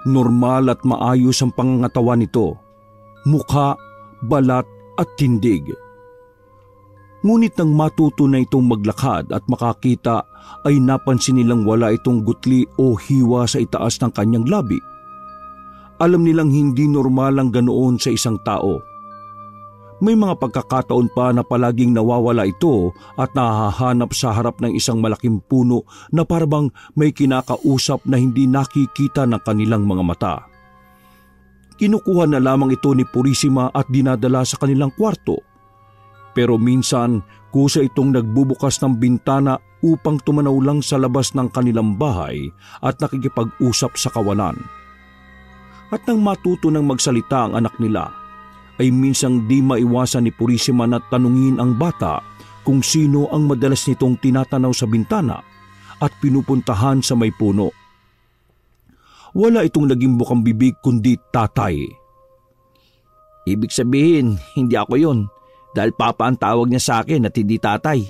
Normal at maayos ang pangangatawan nito. Mukha, balat at tindig. Ngunit nang matuto na itong maglakad at makakita ay napansin nilang wala itong gutli o hiwa sa itaas ng kanyang labi. Alam nilang hindi normal ang ganoon sa isang tao. May mga pagkakataon pa na palaging nawawala ito at nahahanap sa harap ng isang malaking puno na parabang may kinakausap na hindi nakikita ng kanilang mga mata. Kinukuha na lamang ito ni Purisima at dinadala sa kanilang kwarto. Pero minsan kusa itong nagbubukas ng bintana upang tumanaw lang sa labas ng kanilang bahay at nakikipag-usap sa kawalan. At nang matuto ng magsalita ang anak nila, ay minsang di maiwasan ni Purisima na tanungin ang bata kung sino ang madalas nitong tinatanaw sa bintana at pinupuntahan sa may puno. Wala itong naging bukang bibig kundi tatay. Ibig sabihin, hindi ako yon dahil papa ang tawag niya sa akin at hindi tatay.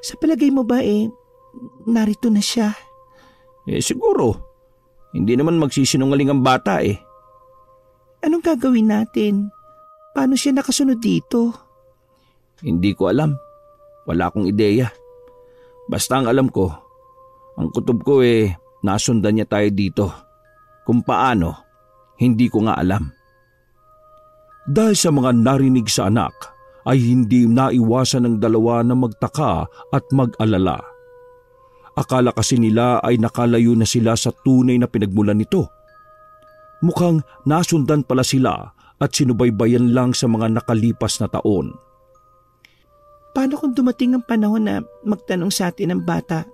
Sa palagay mo ba narito na siya? Siguro. Hindi naman magsisinungaling ang bata eh. Anong gagawin natin? Paano siya nakasunod dito? Hindi ko alam. Wala akong ideya. Basta ang alam ko, ang kutob ko nasundan niya tayo dito. Kung paano, hindi ko nga alam. Dahil sa mga narinig sa anak, ay hindi naiwasan ng dalawa na magtaka at mag-alala. Akala kasi nila ay nakalayo na sila sa tunay na pinagmulan nito. Mukhang nasundan pala sila at sinubaybayan lang sa mga nakalipas na taon. Paano kung dumating ang panahon na magtanong sa atin ang bata?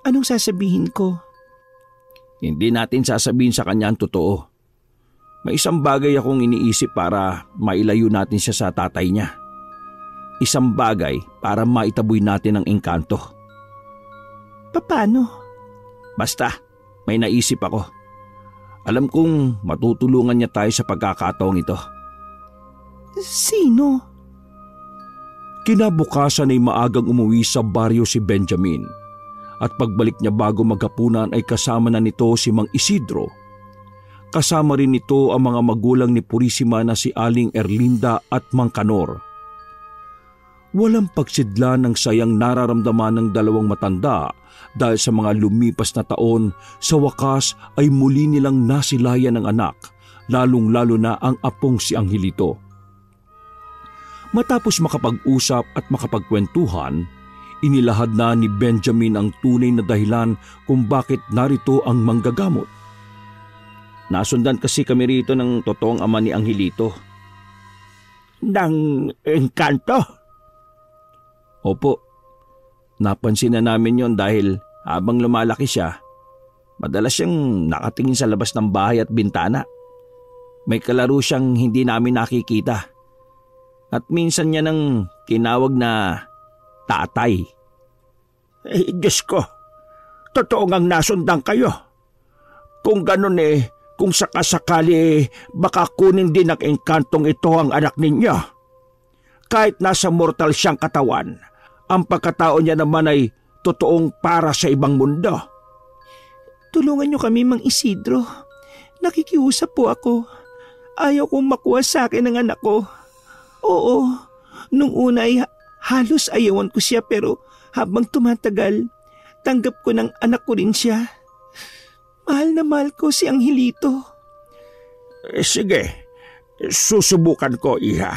Anong sasabihin ko? Hindi natin sasabihin sa kanya ang totoo. May isang bagay akong iniisip para mailayo natin siya sa tatay niya. Isang bagay para maitaboy natin ang engkanto. Paano? Basta, may naisip ako. Alam kong matutulungan niya tayo sa pagkakataong ito. Sino? Kinabukasan ay maagang umuwi sa baryo si Benjamin at pagbalik niya bago maghapunan ay kasama na nito si Mang Isidro. Kasama rin nito ang mga magulang ni Purisima na si Aling Erlinda at Mang Kanor. Walang pagsidla ng sayang nararamdaman ng dalawang matanda dahil sa mga lumipas na taon, sa wakas ay muli nilang nasilayan ng anak, lalong-lalo na ang apong si Angelito. Matapos makapag-usap at makapagkwentuhan, inilahad na ni Benjamin ang tunay na dahilan kung bakit narito ang manggagamot. Nasundan kasi kami rito ng totoong ama ni Angelito. Ng engkanto? Opo. Napansin na namin yon dahil habang lumalaki siya, madalas siyang nakatingin sa labas ng bahay at bintana. May kalaro siyang hindi namin nakikita. At minsan niya nang tinawag na tatay. Diyos ko, totoo ngang nasundan kayo. Kung ganun kung sakasakali baka kunin din ng engkantong ito ang anak ninyo. Kahit nasa mortal siyang katawan, ang pagkatao niya naman ay totoong para sa ibang mundo. Tulungan niyo kami, Mang Isidro. Nakikiusap po ako. Ayaw kong makuha sa akin ang anak ko. Oo, nung una ay halos ayawan ko siya pero habang tumatagal, tanggap ko ng anak ko rin siya. Mahal na mahal ko si Angelito. Sige, susubukan ko, iha.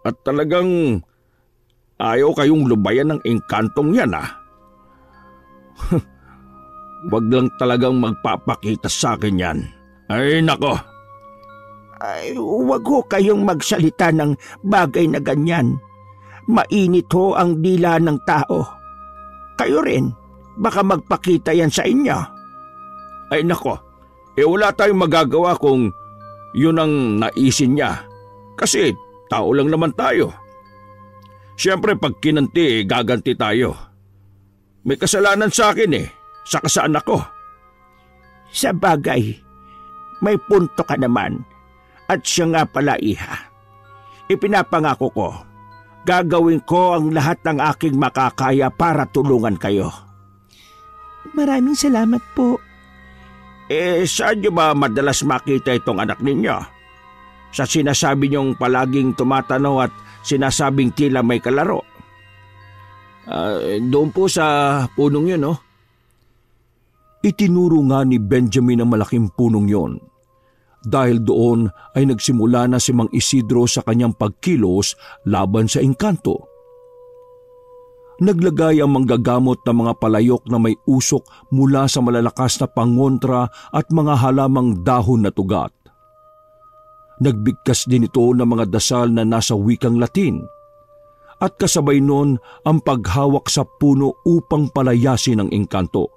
At talagang ayaw kayong lubayan ng engkantong yan, Wag lang talagang magpapakita sa akin yan. Ay nako! Ay, huwag ho kayong magsalita ng bagay na ganyan. Mainit ho ang dila ng tao. Kayo rin, baka magpakita yan sa inyo. Ay nako, wala tayong magagawa kung yun ang naisin niya. Kasi tao lang naman tayo. Siyempre pag kinanti, gaganti tayo. May kasalanan sa akin saka sa anak ko. Sa bagay, may punto ka naman. At siya nga pala, iha. Ipinapangako ko, gagawin ko ang lahat ng aking makakaya para tulungan kayo. Maraming salamat po. Saan niyo ba madalas makita itong anak ninyo? Sa sinasabi niyong palaging tumatanaw at sinasabing tila may kalaro? Doon po sa punong yun, Itinuro nga ni Benjamin ang malaking punong yon. Dahil doon ay nagsimula na si Mang Isidro sa kanyang pagkilos laban sa engkanto. Naglagay ang manggagamot ng mga palayok na may usok mula sa malalakas na pangontra at mga halamang dahon na tugat. Nagbigkas din ito ng mga dasal na nasa wikang Latin. At kasabay nun ang paghawak sa puno upang palayasin ang engkanto.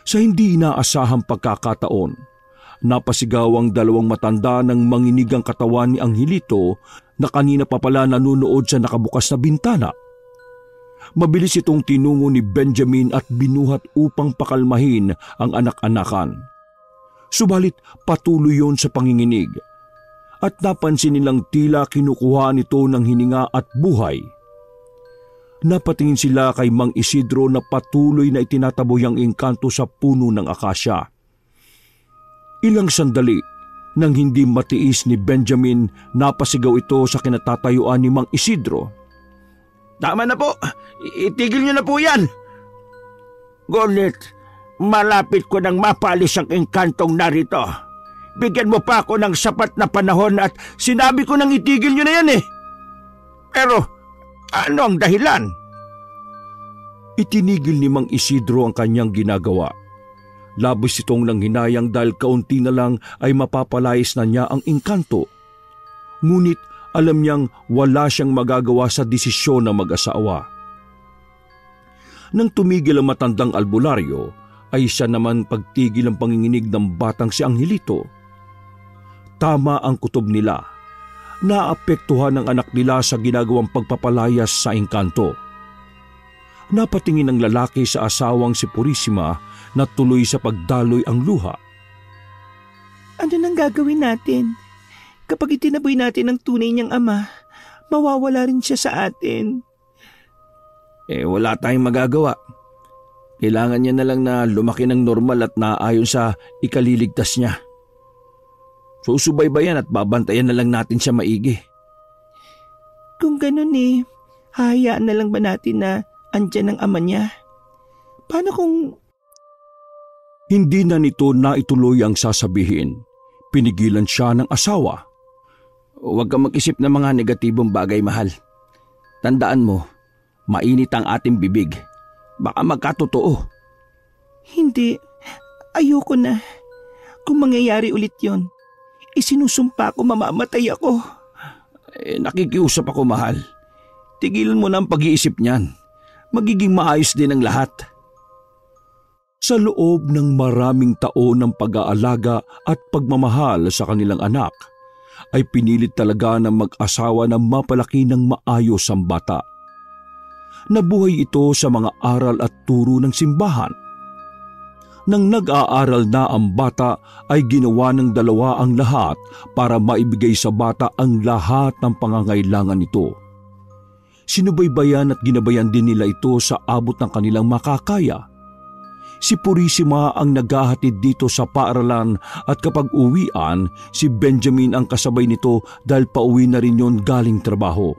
Sa hindi inaasahang pagkakataon, napasigaw ang dalawang matanda ng manginig ang katawan ni Angelito na kanina pa pala nanunood sa nakabukas na bintana. Mabilis itong tinungo ni Benjamin at binuhat upang pakalmahin ang anak-anakan. Subalit patuloy yon sa panginginig at napansin nilang tila kinukuha nito ng hininga at buhay. Napatingin sila kay Mang Isidro na patuloy na itinataboy ang engkanto sa puno ng akasya. Ilang sandali nang hindi matiis ni Benjamin, napasigaw ito sa kinatatayuan ni Mang Isidro. Tama na po! Itigil niyo na po yan! Ngunit, malapit ko nang mapalis ang engkantong narito. Bigyan mo pa ako ng sapat na panahon at sinabi ko nang itigil niyo na yan Pero, ano ang dahilan? Itinigil ni Mang Isidro ang kanyang ginagawa. Labis itong nanghinayang dahil kaunti na lang ay mapapalayas na niya ang engkanto. Ngunit alam niyang wala siyang magagawa sa desisyon ng mag-asawa. Nang tumigil ang matandang albularyo, ay siya naman pagtigil ang panginginig ng batang si Angelito. Tama ang kutob nila. Naapektuhan ang anak nila sa ginagawang pagpapalayas sa engkanto. Napatingin ang lalaki sa asawang si Purisima na tuloy sa pagdaloy ang luha. Ano nang gagawin natin? Kapag itinaboy natin ang tunay niyang ama, mawawala rin siya sa atin. Wala tayong magagawa. Kailangan niya na lang na lumaki ng normal at naayon sa ikaliligtas niya. Susubaybayan at babantayan na lang natin siya maigi. Kung ganun hayaan na lang ba natin na andyan ang ama niya? Paano kung... Hindi na nito naituloy ang sasabihin. Pinigilan siya ng asawa. Huwag kang mag-isip ng mga negatibong bagay, mahal. Tandaan mo, mainit ang ating bibig. Baka magkatotoo. Hindi. Ayoko na. Kung mangyayari ulit yon, isinusumpa ko mamamatay ako. Nakikiusap ako, mahal. Tigilan mo na ang pag-iisip niyan. magiging maayos din ang lahat. Sa loob ng maraming taon ng pag-aalaga at pagmamahal sa kanilang anak, ay pinilit talaga ng mag-asawa na mapalaki ng maayos ang bata. Nabuhay ito sa mga aral at turo ng simbahan. Nang nag-aaral na ang bata ay ginawa ng dalawa ang lahat para maibigay sa bata ang lahat ng pangangailangan nito. Sinubaybayan at ginabayan din nila ito sa abot ng kanilang makakaya. Si Purisima ang naghahatid dito sa paaralan at kapag uwian, si Benjamin ang kasabay nito dahil pauwi na rin yon galing trabaho.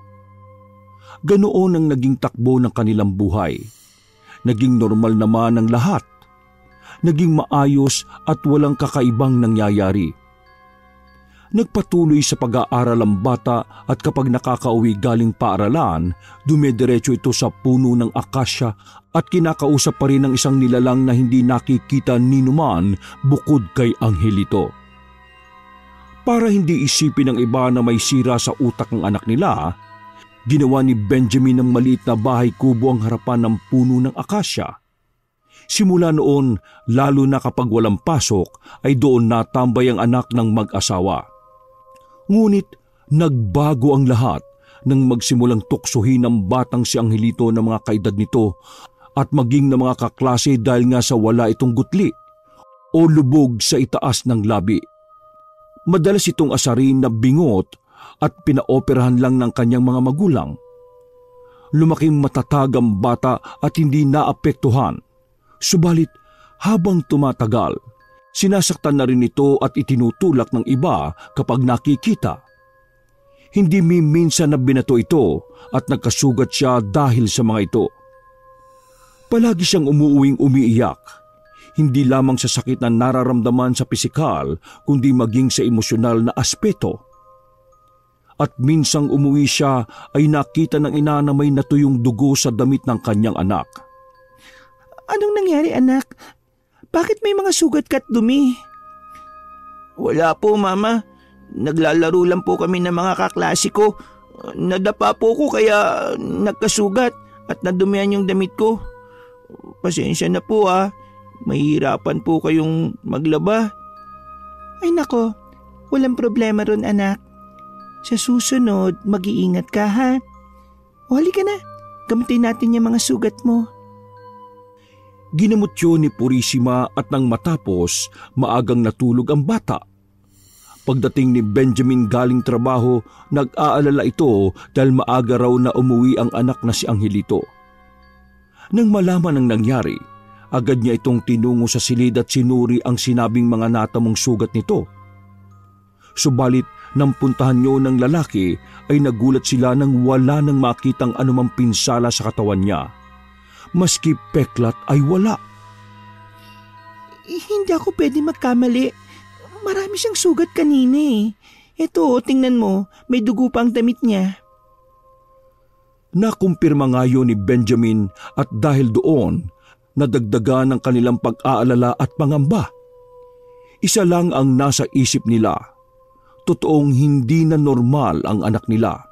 Ganoon ang naging takbo ng kanilang buhay. Naging normal naman ang lahat. Naging maayos at walang kakaibang nangyayari. Nagpatuloy sa pag-aaral ang bata at kapag nakakauwi galing paaralan, dumediretso ito sa puno ng akasya at kinakausap pa rin ng isang nilalang na hindi nakikita ni numan bukod kay Angelito. Para hindi isipin ng iba na may sira sa utak ng anak nila, ginawa ni Benjamin ng maliit na bahay kubo ang harapan ng puno ng akasya. Simula noon, lalo na kapag walang pasok, ay doon natambay ang anak ng mag-asawa. Ngunit nagbago ang lahat nang magsimulang tuksohin ng batang si Angelito ng mga kaedad nito at maging ng mga kaklase dahil nga sa wala itong gutli o lubog sa itaas ng labi. Madalas itong asarin na bingot at pinaoperahan lang ng kanyang mga magulang. Lumaking matatag ang bata at hindi naapektuhan. Subalit habang tumatagal, sinasaktan na rin ito at itinutulak ng iba kapag nakikita. Hindi minsan na binato ito at nagkasugat siya dahil sa mga ito. Palagi siyang umuuwing umiiyak, hindi lamang sa sakit na nararamdaman sa pisikal kundi maging sa emosyonal na aspeto. At minsang umuwi siya ay nakita ng ina na may natuyong dugo sa damit ng kanyang anak. Anong nangyari, anak? Bakit may mga sugat ka't dumi? Wala po, Mama. Naglalaro lang po kami ng mga kaklase ko. Nadapa po ko kaya nagkasugat at nadumihan yung damit ko. Pasensya na po Mahirapan po kayong maglaba. Ay nako, walang problema ron, anak. Sa susunod, mag-iingat ka, ha? O halika na, gamutin natin yung mga sugat mo. Ginamot yun ni Purisima at nang matapos, maagang natulog ang bata. Pagdating ni Benjamin galing trabaho, nag-aalala ito dahil maaga raw na umuwi ang anak na si Angelito. Nang malaman ang nangyari, agad niya itong tinungo sa silid at sinuri ang sinabing mga natamong sugat nito. Subalit nang puntahan niyo ng lalaki ay nagulat sila nang wala nang makitang anumang pinsala sa katawan niya. Maski peklat ay wala. Hindi ako pwede magkamali. Marami siyang sugat kanina. Ito, tingnan mo, may dugo pa ang damit niya. Nakumpirma nga yun ni Benjamin at dahil doon, nadagdagan ang kanilang pag-aalala at pangamba. Isa lang ang nasa isip nila. Totoong hindi na normal ang anak nila.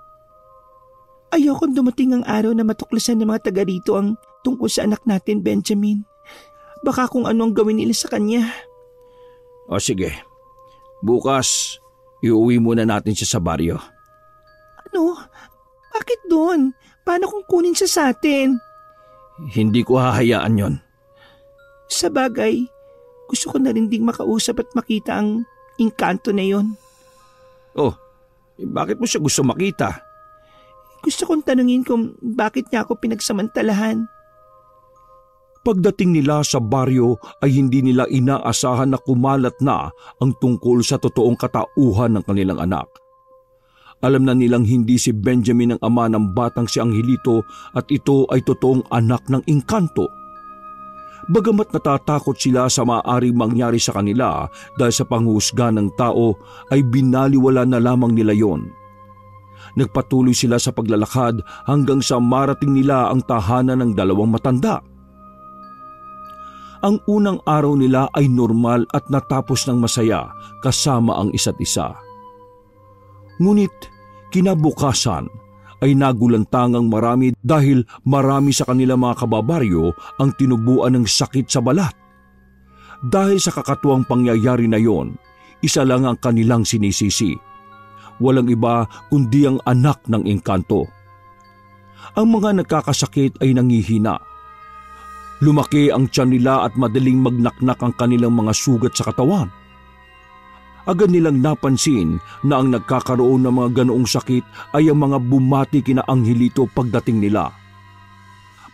Ayokong dumating ang araw na matuklasan ng mga taga rito ang tungkol sa anak natin, Benjamin. Baka kung ano ang gawin nila sa kanya. O sige, bukas iuwi muna natin siya sa baryo. Ano? Bakit doon? Paano kung kunin siya sa atin? Hindi ko hahayaan yon. Sa bagay, gusto ko na rin ding makausap at makita ang engkanto na yon. Oh, bakit mo siya gusto makita? Gusto kong tanungin kung bakit niya ako pinagsamantalahan. Pagdating nila sa baryo ay hindi nila inaasahan na kumalat na ang tungkol sa totoong katauhan ng kanilang anak. Alam na nilang hindi si Benjamin ang ama ng batang si Angelito at ito ay totoong anak ng engkanto. Bagamat natatakot sila sa maaaring mangyari sa kanila dahil sa panghusga ng tao ay binaliwala na lamang nila yon. Nagpatuloy sila sa paglalakad hanggang sa marating nila ang tahanan ng dalawang matanda. Ang unang araw nila ay normal at natapos ng masaya kasama ang isa't isa. Ngunit kinabukasan ay nagulantangang marami dahil marami sa kanilang mga kababaryo ang tinubuan ng sakit sa balat. Dahil sa kakatuwang pangyayari na yon, isa lang ang kanilang sinisisi. Walang iba kundi ang anak ng engkanto. Ang mga nagkakasakit ay nangihina. Lumaki ang tiyan nila at madaling magnaknak ang kanilang mga sugat sa katawan. Agad nilang napansin na ang nagkakaroon ng mga ganoong sakit ay ang mga bumati kina Angelito pagdating nila.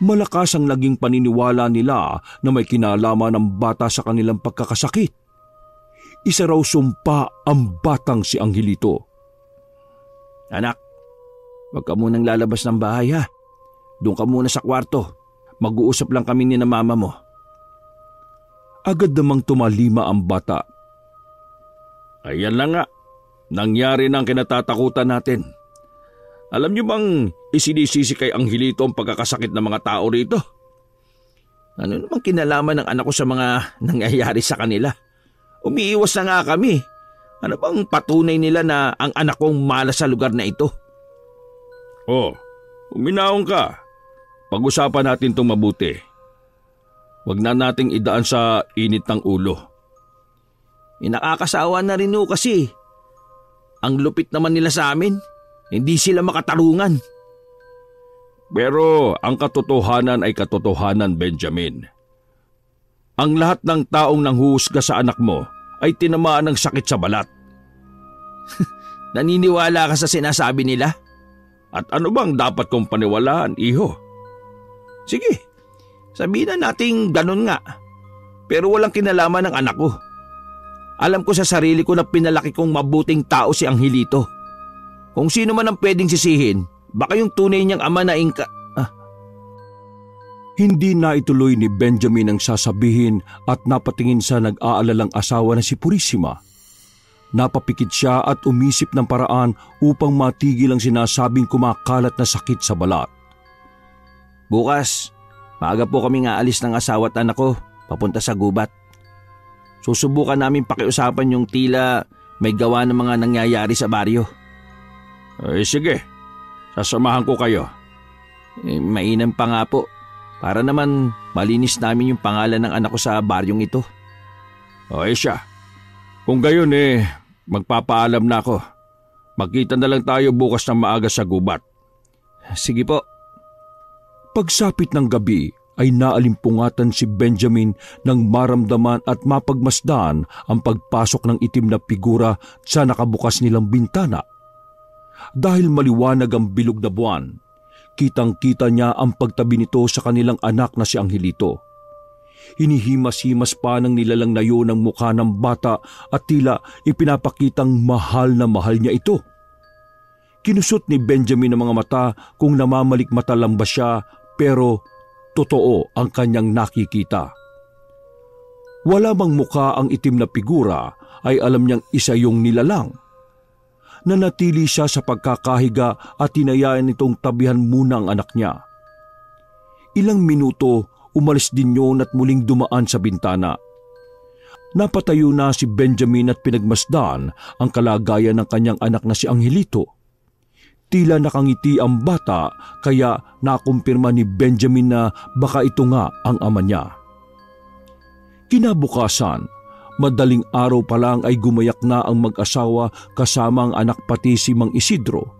Malakas ang naging paniniwala nila na may kinalaman ng bata sa kanilang pagkakasakit. Isa raw sumpa ang batang si Angelito. Anak, wag ka munang lalabas ng bahay ha. Doon ka muna sa kwarto. Mag-uusap lang kami ni na mama mo. Agad namang tumalima ang bata. Ayan lang nga. Nangyari na ang kinatatakutan natin. Alam niyo bang isinisisi kay Angelito ang pagkakasakit ng mga tao rito? Ano namang kinalaman ng anak ko sa mga nangyayari sa kanila? Umiiwas na nga kami. Ano bang patunay nila na ang anak kong malas sa lugar na ito? Oh, uminaon ka. Pag-usapan natin itong mabuti. Huwag na nating idaan sa init ng ulo. Nakakasawa na rin ho kasi. Ang lupit naman nila sa amin. Hindi sila makatarungan. Pero ang katotohanan ay katotohanan, Benjamin. Ang lahat ng taong nanghuhusga sa anak mo ay tinamaan ng sakit sa balat. Naniniwala ka sa sinasabi nila? At ano bang dapat kong paniwalaan, iho? Sige, sabihin na nating ganun nga. Pero walang kinalaman ng anak ko. Alam ko sa sarili ko na pinalaki kong mabuting tao si Angelito. Kung sino man ang pwedeng sisihin, baka yung tunay niyang ama na Hindi na ituloy ni Benjamin ang sasabihin at napatingin sa nag-aalalang asawa na si Purisima. Napapikit siya at umisip ng paraan upang matigil ang sinasabing kumakalat na sakit sa balat. Bukas, maaga po kaming aalis ng asawa at anak ko papunta sa gubat. Susubukan namin pakiusapan yung tila may gawa ng mga nangyayari sa baryo. Ay sige, sasamahan ko kayo. Mainam pa nga po, para naman malinis namin yung pangalan ng anak ko sa baryong ito. Ay siya, kung gayon magpapaalam na ako. Magkita na lang tayo bukas ng maaga sa gubat. Sige po. Pagsapit ng gabi ay naalimpungatan si Benjamin nang maramdaman at mapagmasdan ang pagpasok ng itim na figura sa nakabukas nilang bintana. Dahil maliwanag ang bilog na buwan, kitang-kita niya ang pagtabi nito sa kanilang anak na si Angelito. Hinihimas-himas pa ng nilalang na yun ang mukha ng bata at tila ipinapakitang mahal na mahal niya ito. Kinusot ni Benjamin ang mga mata kung namamalikmata lang ba siya, pero totoo ang kanyang nakikita. Wala mang mukha ang itim na figura ay alam niyang isa yung nilalang. Nanatili siya sa pagkakahiga at tinayaan itong tabihan muna ang anak niya. Ilang minuto, umalis din yun at muling dumaan sa bintana. Napatayo na si Benjamin at pinagmasdan ang kalagayan ng kanyang anak na si Angelito. Tila nakangiti ang bata kaya nakumpirma ni Benjamin na baka ito nga ang ama niya. Kinabukasan, madaling araw pa lang ay gumayak na ang mag-asawa kasama ang anak pati si Mang Isidro.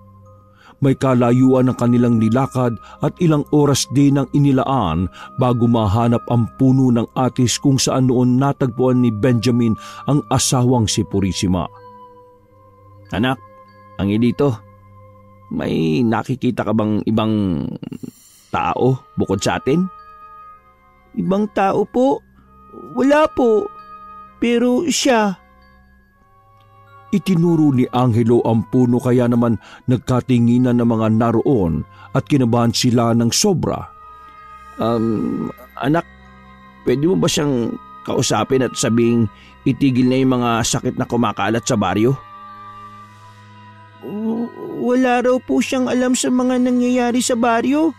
May kalayuan ng kanilang nilakad at ilang oras din ang inilaan bago mahanap ang puno ng atis kung saan noon natagpuan ni Benjamin ang asawang si Purisima. Anak, Angelito, may nakikita ka bang ibang tao bukod sa atin? Ibang tao po? Wala po. Pero siya. Itinuro ni Angelo ang puno kaya naman nagkatinginan ng mga naroon at kinabahan sila ng sobra. Anak, pwede mo ba siyang kausapin at sabing itigil na yung mga sakit na kumakalat sa baryo? Wala raw po siyang alam sa mga nangyayari sa baryo.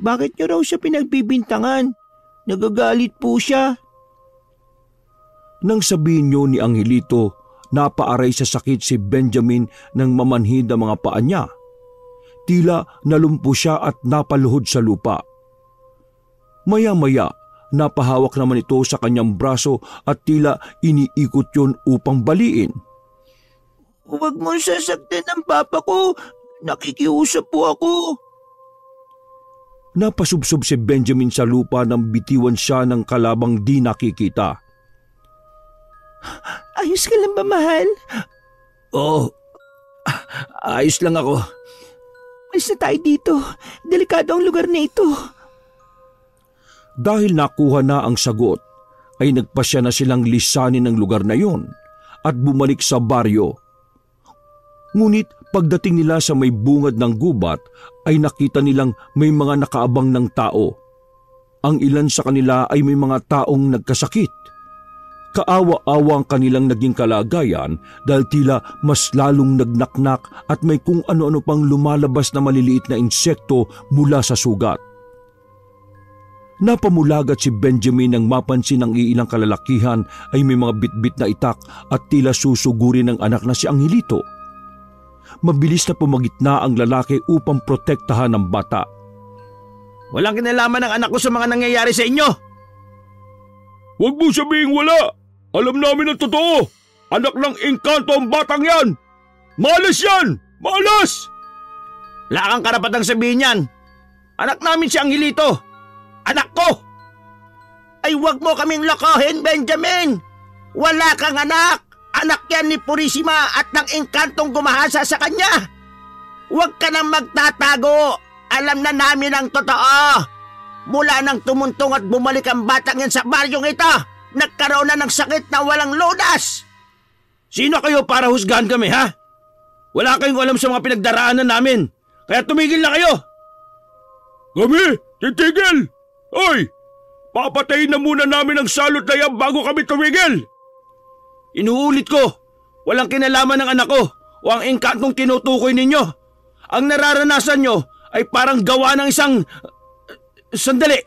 Bakit niyo raw siya pinagbibintangan? Nagagalit po siya. Nang sabihin niyo ni Angelito, napaaray sa sakit si Benjamin nang mamanhid ang mga paa niya. tila nalumpo siya at napaluhod sa lupa. Maya-maya, napahawak naman ito sa kanyang braso at tila iniikot yun upang baliin. Huwag mong sasaktan ang papa ko. Nakikiusap po ako. Napasubsob si Benjamin sa lupa nang bitiwan siya ng kalabang di nakikita. Ayos ka lang ba, mahal? Oo. Ayos lang ako. Alis na tayo dito. Delikado ang lugar na ito. Dahil nakuha na ang sagot, ay nagpasya na silang lisanin ng lugar na yon at bumalik sa baryo. Ngunit pagdating nila sa may bungad ng gubat ay nakita nilang may mga nakaabang ng tao. Ang ilan sa kanila ay may mga taong nagkasakit. Kaawa-awa ang kanilang naging kalagayan dahil tila mas lalong nagnaknak at may kung ano-ano pang lumalabas na maliliit na insekto mula sa sugat. Napamulagat si Benjamin nang mapansin ng iilang kalalakihan ay may mga bitbit na itak at tila susuguri ng anak na si Angelito. Mabilis na pumagitna ang lalaki upang protektahan ang bata. Walang kinalaman ng anak ko sa mga nangyayari sa inyo. Huwag mo sabihing wala! Alam namin ang totoo! Anak ng engkanto ang batang yan! Malas yan! Malas! Wala kang karapatang sabihin yan. Anak namin si Angelito. Anak ko! Ay huwag mo kaming lokohin, Benjamin! Wala kang anak! Anak yan ni Purisima at ng engkantong gumahasa sa kanya! Huwag ka nang magtatago! Alam na namin ang totoo! Mula nang tumuntong at bumalik ang batang yan sa baryong ito, nagkaroon na ng sakit na walang lunas! Sino kayo para husgahan kami, ha? Wala kayong alam sa mga pinagdaraanan namin, kaya tumigil na kayo! Kami? Titigil! Oy! Papatayin na muna namin ang salot na yan bago kami tumigil! Inuulit ko, walang kinalaman ng anak ko o ang engkantong tinutukoy ninyo. Ang nararanasan nyo ay parang gawa ng isang... Sandali!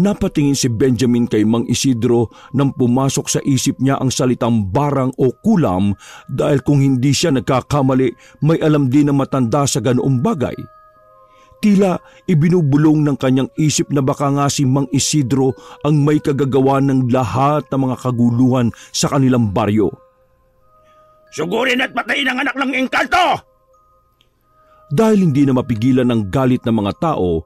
Napatingin si Benjamin kay Mang Isidro nang pumasok sa isip niya ang salitang barang o kulam dahil kung hindi siya nagkakamali, may alam din na matanda sa ganoong bagay. Tila ibinubulong ng kanyang isip na baka nga si Mang Isidro ang may kagagawa ng lahat ng mga kaguluhan sa kanilang baryo. Sugurin at patayin ang anak ng engkanto! Dahil hindi na mapigilan ng galit ng mga tao,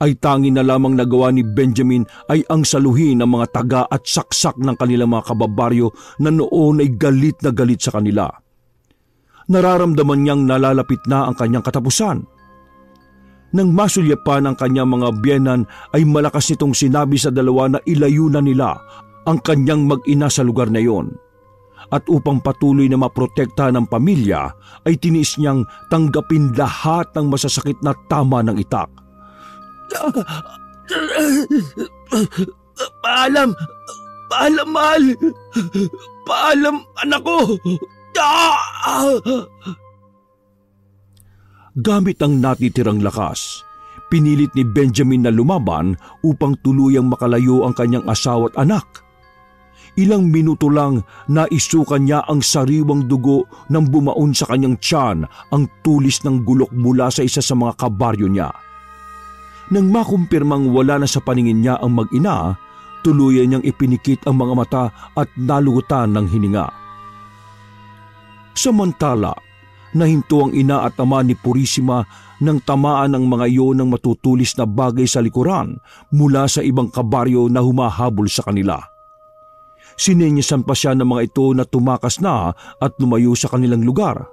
ay tangi na lamang nagawa ni Benjamin ay ang saluhin ng mga taga at saksak ng kanilang mga kababaryo na noon ay galit na galit sa kanila. Nararamdaman niyang nalalapit na ang kanyang katapusan. Nang masulyapan ang kanyang mga biyenan ay malakas nitong sinabi sa dalawa na ilayo na nila ang kanyang mag-ina sa lugar na iyon. At upang patuloy na maprotektahan ng pamilya ay tiniis niyang tanggapin lahat ng masasakit na tama ng itak. Paalam! Paalam, mahal! Paalam, anak ko! Gamit ang natitirang lakas, pinilit ni Benjamin na lumaban upang tuluyang makalayo ang kanyang asawa at anak. Ilang minuto lang naisukan niya ang sariwang dugo nang bumaon sa kanyang tiyan ang tulis ng gulok mula sa isa sa mga kabaryo niya. Nang makumpirmang wala na sa paningin niya ang mag-ina, tuluyan niyang ipinikit ang mga mata at nalugutan ng hininga. Samantala, nahinto ang ina at ama ni Purisima nang tamaan ng mga iyon ng matutulis na bagay sa likuran mula sa ibang kabaryo na humahabol sa kanila. Sinenyasan pa siya ng mga ito na tumakas na at lumayo sa kanilang lugar.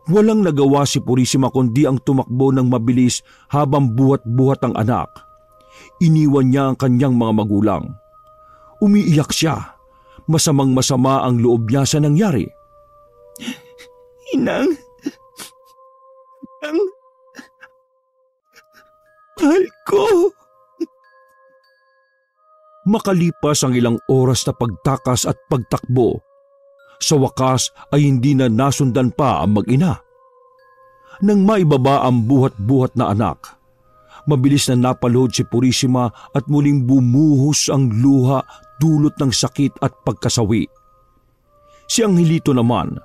Walang nagawa si Purisima kundi ang tumakbo ng mabilis habang buhat-buhat ang anak. Iniwan niya ang kanyang mga magulang. Umiiyak siya. Masamang-masama ang loob niya sa nangyari. Inang, mahal ko. Makalipas ang ilang oras na pagtakas at pagtakbo, sa wakas ay hindi na nasundan pa ang mag-ina. Nang maibaba ang buhat-buhat na anak, mabilis na napaluhod si Purisima at muling bumuhos ang luha dulot ng sakit at pagkasawi. Si Angelito naman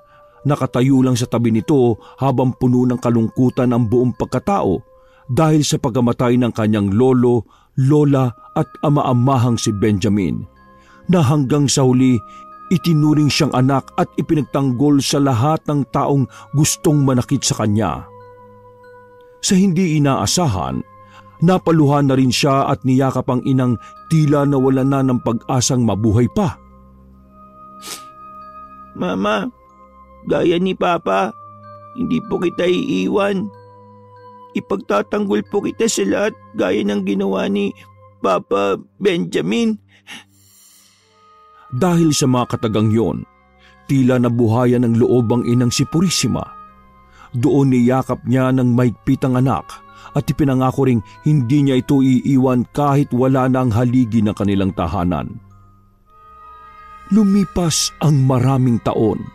nakatayo lang sa tabi nito habang puno ng kalungkutan ang buong pagkatao dahil sa pagkamatay ng kanyang lolo, lola at ama-amahang si Benjamin, na hanggang sa huli itinuring siyang anak at ipinagtanggol sa lahat ng taong gustong manakit sa kanya. Sa hindi inaasahan, napaluhan na rin siya at niyakap ang inang tila nawala na ng pag-asang mabuhay pa. Mama, gaya ni Papa, hindi po kita iiwan. Ipagtatanggol po kita sa lahat gaya ng ginawa ni Papa Benjamin. Dahil sa mga katagang yon, tila nabuhayan ng loob ang inang si Purisima. Doon niyakap niya ng mahigpit ang anak at ipinangako ring hindi niya ito iiwan kahit wala na ang haligi ng kanilang tahanan. Lumipas ang maraming taon.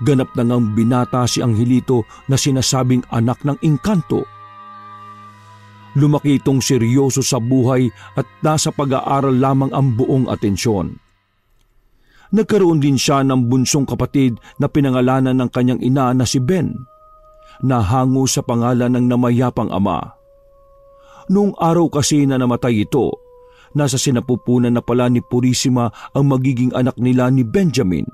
Ganap na ngang binata si Angelito na sinasabing anak ng engkanto. Lumaki itong seryoso sa buhay at nasa pag-aaral lamang ang buong atensyon. Nagkaroon din siya ng bunsong kapatid na pinangalanan ng kanyang ina na si Ben, na hango sa pangalan ng namayapang ama. Noong araw kasi na namatay ito, nasa sinapupunan na pala ni Purisima ang magiging anak nila ni Benjamin.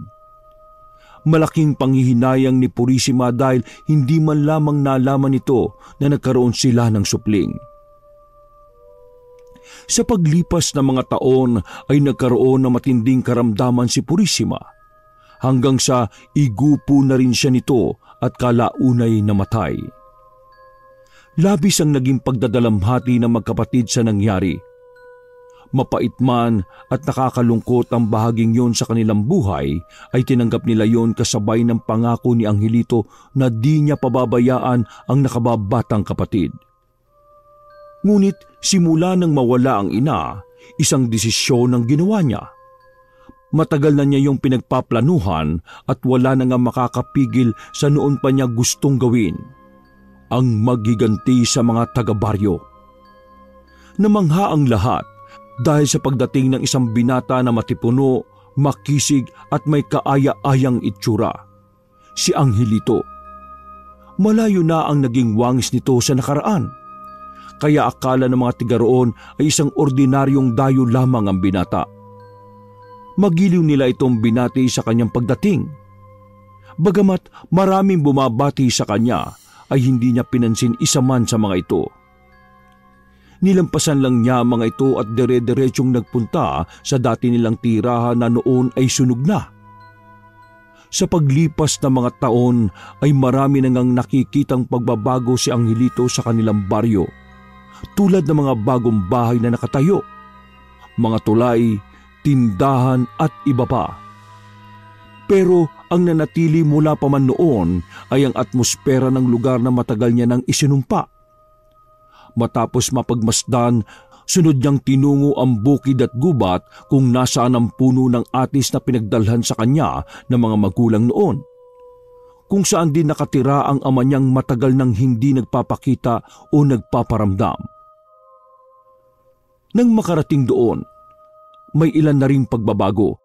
Malaking panghihinayang ni Purisima dahil hindi man lamang nalaman nito na nagkaroon sila ng supling. Sa paglipas ng mga taon ay nagkaroon ng matinding karamdaman si Purisima hanggang sa igupo na rin siya nito at kalaunay namatay. Labis ang naging pagdadalamhati ng magkapatid sa nangyari. Mapait man at nakakalungkot ang bahaging yon sa kanilang buhay, ay tinanggap nila yon kasabay ng pangako ni Angelito na di niya pababayaan ang nakababatang kapatid. Ngunit simula nang mawala ang ina, isang desisyon ang ginawa niya. Matagal na niya yung pinagpaplanuhan at wala na nga makakapigil sa noon pa niya gustong gawin: ang magiganti sa mga taga-baryo. Namangha ang lahat dahil sa pagdating ng isang binata na matipuno, makisig at may kaaya-ayang itsura, si Angelito. Malayo na ang naging wangis nito sa nakaraan, kaya akala ng mga tiga roon ay isang ordinaryong dayo lamang ang binata. Magiliw nila itong binati sa kanyang pagdating. Bagamat maraming bumabati sa kanya, ay hindi niya pinansin isa man sa mga ito. Nilampasan lang niya mga ito at dire-diretsyong nagpunta sa dati nilang tirahan na noon ay sunog na. Sa paglipas ng mga taon ay marami nang nakikitang pagbabago si Angelito sa kanilang baryo, tulad ng mga bagong bahay na nakatayo, mga tulay, tindahan at iba pa. Pero ang nanatili mula pa man noon ay ang atmosfera ng lugar na matagal niya nang isinumpa. Matapos mapagmasdan, sunod niyang tinungo ang bukid at gubat kung nasaan ang puno ng atis na pinagdalhan sa kanya ng mga magulang noon, kung saan din nakatira ang ama niyang matagal nang hindi nagpapakita o nagpaparamdam. Nang makarating doon, may ilan na ring pagbabago.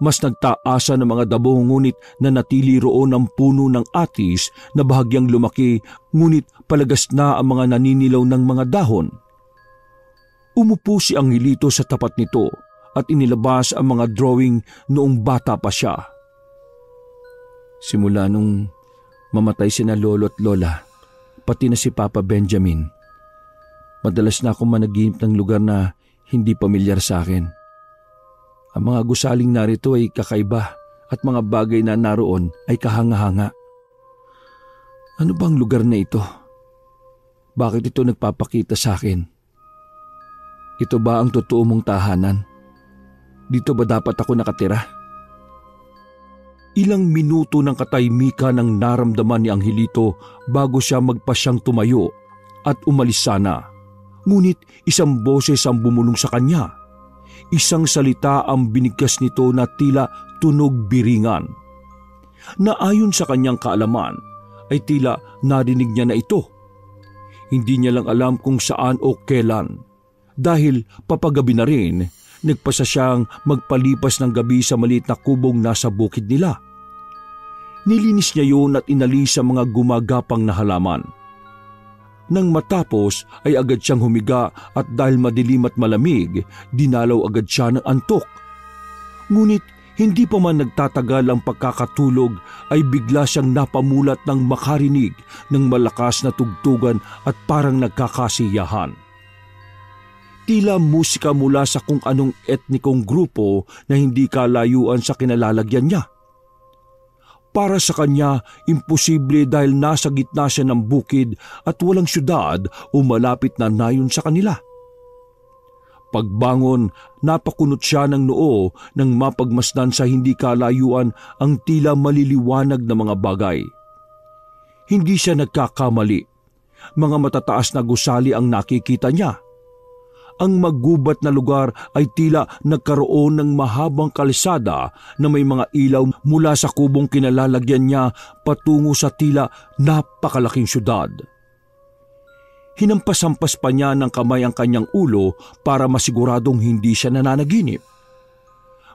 Mas nagtaasa ng mga dabo ngunit nanatili roon ang puno ng atis na bahagyang lumaki ngunit palagas na ang mga naninilaw ng mga dahon. Umupo si Angelito sa tapat nito at inilabas ang mga drawing noong bata pa siya. Simula nung mamatay sina lolo at lola, pati na si Papa Benjamin, madalas na akong managinip ng lugar na hindi pamilyar sa akin. Ang mga gusaling narito ay kakaiba at mga bagay na naroon ay kahanga-hanga. Ano bang lugar na ito? Bakit ito nagpapakita sa akin? Ito ba ang totoo mong tahanan? Dito ba dapat ako nakatira? Ilang minuto ng katahimikan ang naramdaman ni Angelito bago siya magpasyang tumayo at umalis sana. Ngunit isang boses ang bumulong sa kanya. Isang salita ang binigkas nito na tila tunog biringan, na ayon sa kanyang kaalaman ay tila narinig niya na ito. Hindi niya lang alam kung saan o kailan, dahil papagabi na rin nagpasa siyang magpalipas ng gabi sa maliit na kubong nasa bukid nila. Nilinis niya yun at inalis sa mga gumagapang na halaman. Nang matapos ay agad siyang humiga at dahil madilim at malamig, dinalaw agad siya ng antok. Ngunit hindi pa man nagtatagal ang pagkakatulog ay bigla siyang napamulat ng makarinig ng malakas na tugtugan at parang nagkakasiyahan. Tila musika mula sa kung anong etnikong grupo na hindi kalayuan sa kinalalagyan niya. Para sa kanya, imposible dahil nasa gitna siya ng bukid at walang syudad o malapit na nayon sa kanila. Pagbangon, napakunot siya ng noo nang mapagmasdan sa hindi kalayuan ang tila maliliwanag na mga bagay. Hindi siya nagkakamali. Mga matataas na gusali ang nakikita niya. Ang magubat na lugar ay tila nagkaroon ng mahabang kalsada na may mga ilaw mula sa kubong kinalalagyan niya patungo sa tila napakalaking syudad. Hinampas-hampas pa niya ng kamay ang kanyang ulo para masiguradong hindi siya nananaginip.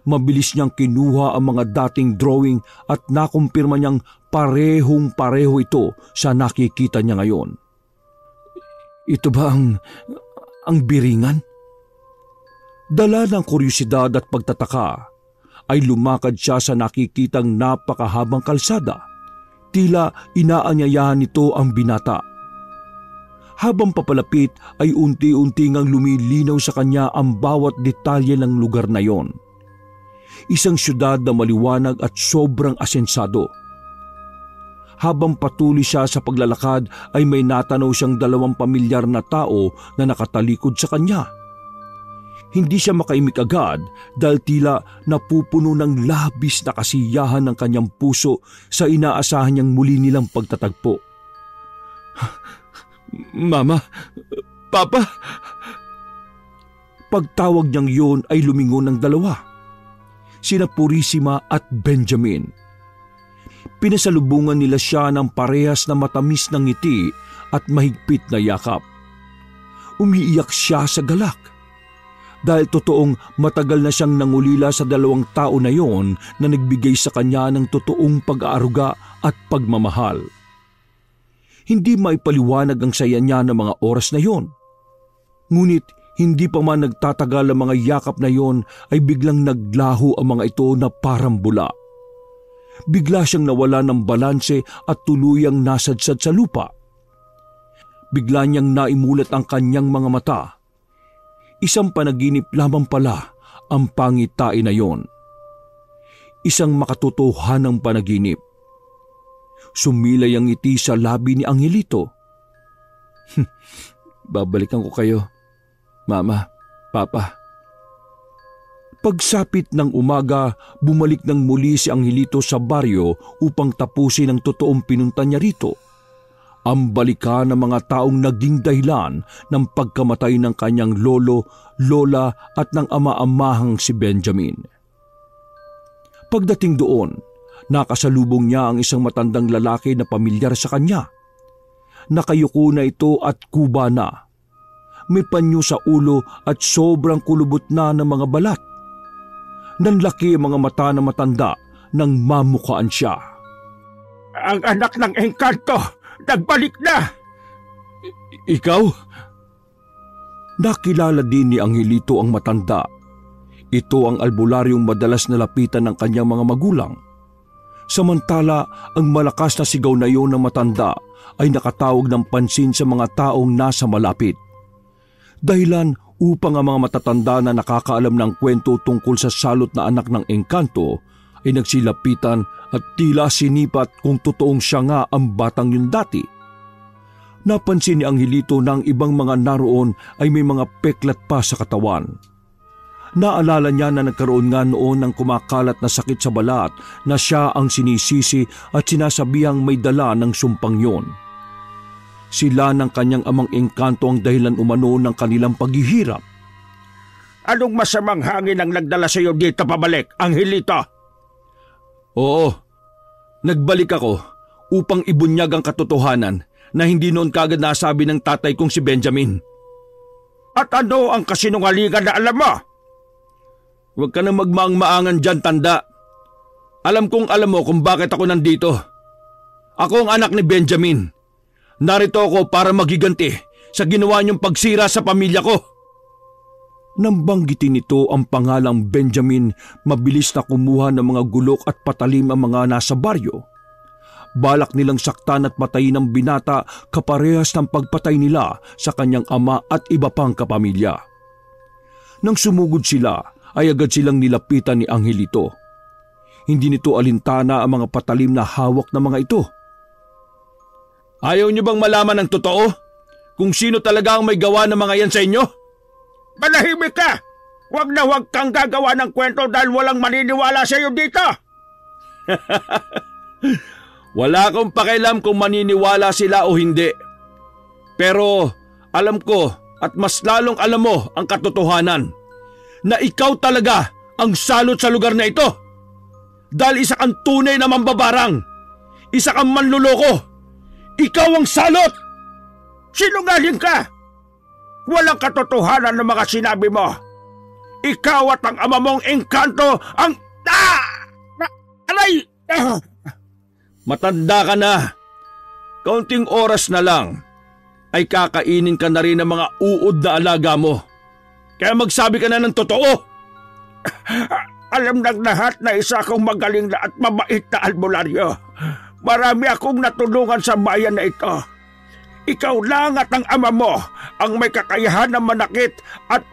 Mabilis niyang kinuha ang mga dating drawing at nakumpirma niyang parehong-pareho ito sa nakikita niya ngayon. Ito ba ang biringan? Dala ng kuryosidad at pagtataka, ay lumakad siya sa nakikitang napakahabang kalsada. Tila inaanyayahan nito ang binata. Habang papalapit ay unti-unti ngang lumilinaw sa kanya ang bawat detalye ng lugar na yon. Isang syudad na maliwanag at sobrang asensado. Habang patuloy siya sa paglalakad ay may natanaw siyang 2 pamilyar na tao na nakatalikod sa kanya. Hindi siya makaimik agad dahil tila napupuno ng labis na kasiyahan ng kanyang puso sa inaasahan niyang muli nilang pagtatagpo. Mama, Papa! Pagtawag niyang yun ay lumingon ng 2. Sina Purisima at Benjamin. Pinasalubungan nila siya ng parehas na matamis na ngiti at mahigpit na yakap. Umiiyak siya sa galak. Dahil totoong matagal na siyang nangulila sa 2 tao na yon na nagbigay sa kanya ng totoong pag-aaruga at pagmamahal. Hindi maipaliwanag ang saya niya ng mga oras na yon. Ngunit hindi pa man nagtatagal ang mga yakap na yon ay biglang naglaho ang mga ito na parang bula. Bigla siyang nawala ng balanse at tuluyang nasadsad sa lupa. Bigla niyang naimulat ang kanyang mga mata. Isang panaginip lamang pala ang pangitain na yon. Isang makatotohanang panaginip. Sumilay ang ngiti sa labi ni Angelito. Babalikan ko kayo, Mama, Papa. Pagsapit ng umaga, bumalik ng muli si Angelito sa baryo upang tapusin ang totoong pinunta niya rito. Ang balikan ng mga taong naging dahilan ng pagkamatay ng kanyang lolo, lola at ng ama-amahang si Benjamin. Pagdating doon, nakasalubong niya ang isang matandang lalaki na pamilyar sa kanya. Nakayuko na ito at kuba na. May panyo sa ulo at sobrang kulubot na ng mga balat. Nanlaki ang mga mata na matanda nang mamukaan siya. Ang anak ng engkanto, nagbalik na! Ikaw? Nakilala din ni Angelito ang matanda. Ito ang albularyong madalas nalapitan ng kanyang mga magulang. Samantala, ang malakas na sigaw na iyon ng matanda ay nakatawag ng pansin sa mga taong nasa malapit. Dahilan upang ang mga matatanda na nakakaalam ng kwento tungkol sa salot na anak ng engkanto ay nagsilapitan at tila sinipat kung totoong siya nga ang batang yun dati. Napansin ni Angelito na ang ibang mga naroon ay may mga peklat pa sa katawan. Naalala niya na nagkaroon nga noon ng kumakalat na sakit sa balat na siya ang sinisisi at sinasabihang may dala ng sumpang yon. Sila ng kanyang amang engkanto ang dahilan umano ng kanilang paghihirap. Anong masamang hangin ang nagdala sa iyo dito pabalik, Angelito? Oo, nagbalik ako upang ibunyag ang katotohanan na hindi noon kagad nasabi ng tatay kong si Benjamin. At ano ang kasinungalingan na alam mo? Huwag ka na magmaang-maangan dyan, tanda. Alam kong alam mo kung bakit ako nandito. Ako ang anak ni Benjamin. Narito ako para magiganti sa ginawa niyong pagsira sa pamilya ko. Nang banggitin nito ang pangalang Benjamin, mabilis na kumuha ng mga gulok at patalim ang mga nasa baryo. Balak nilang saktan at patayin ang binata kaparehas ng pagpatay nila sa kanyang ama at iba pang kapamilya. Nang sumugod sila, ay agad silang nilapitan ni Angelito. Hindi nito alintana ang mga patalim na hawak ng mga ito. Ayaw niyo bang malaman ang totoo? Kung sino talaga ang may gawa ng mga yan sa inyo? Manahimik ka! Huwag kang gagawa ng kwento dahil walang maniniwala sa iyo dito! Wala akong pakialam kung maniniwala sila o hindi. Pero alam ko at mas lalong alam mo ang katotohanan na ikaw talaga ang salot sa lugar na ito. Dahil isa kang tunay na mambabarang. Isa kang manluloko. Ikaw ang salot! Sinungaling ka! Walang katotohanan ng mga sinabi mo. Ikaw at ang ama mong engkanto ang... Aray! Matanda ka na. Kaunting oras na lang ay kakainin ka na rin ng mga uod na alaga mo. Kaya magsabi ka na ng totoo. Alam ng lahat na isa akong magaling na at mabait na albularyo. Marami akong natulungan sa bayan na ito. Ikaw lang at ang ama mo ang may kakayahan na manakit at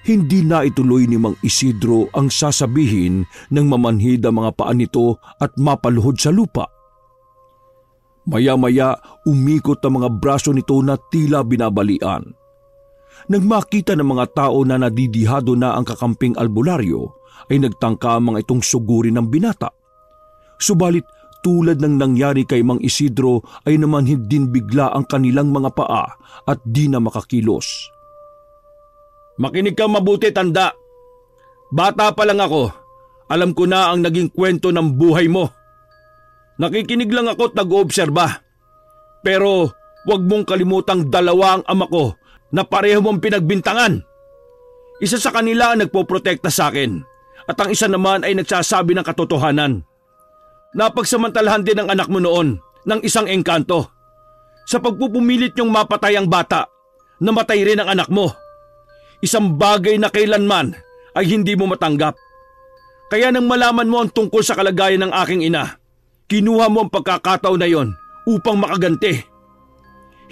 Hindi na ituloy ni Mang Isidro ang sasabihin ng mamanhid ang mga paa nito at mapaluhod sa lupa. Maya-maya umikot ang mga braso nito na tila binabalian. Nang makita ng mga tao na nadidihado na ang kakamping albularyo, ay nagtangka ang mga itong sugurin ng binata. Subalit tulad ng nangyari kay Mang Isidro ay namanhid din bigla ang kanilang mga paa at di na makakilos. Makinig kang mabuti, tanda. Bata pa lang ako, alam ko na ang naging kwento ng buhay mo. Nakikinig lang ako at nag-oobserba. Pero huwag mong kalimutang dalawa ang ama ko na pareho mong pinagbintangan. Isa sa kanila ang nagpoprotekta sa akin at ang isa naman ay nagsasabi ng katotohanan. Napagsamantalahan din ang anak mo noon ng isang engkanto. Sa pagpupumilit niyong mapatay ang bata, namatay rin ang anak mo. Isang bagay na kailanman ay hindi mo matanggap. Kaya nang malaman mo ang tungkol sa kalagayan ng aking ina, kinuha mo ang pagkakataon na yon upang makaganti.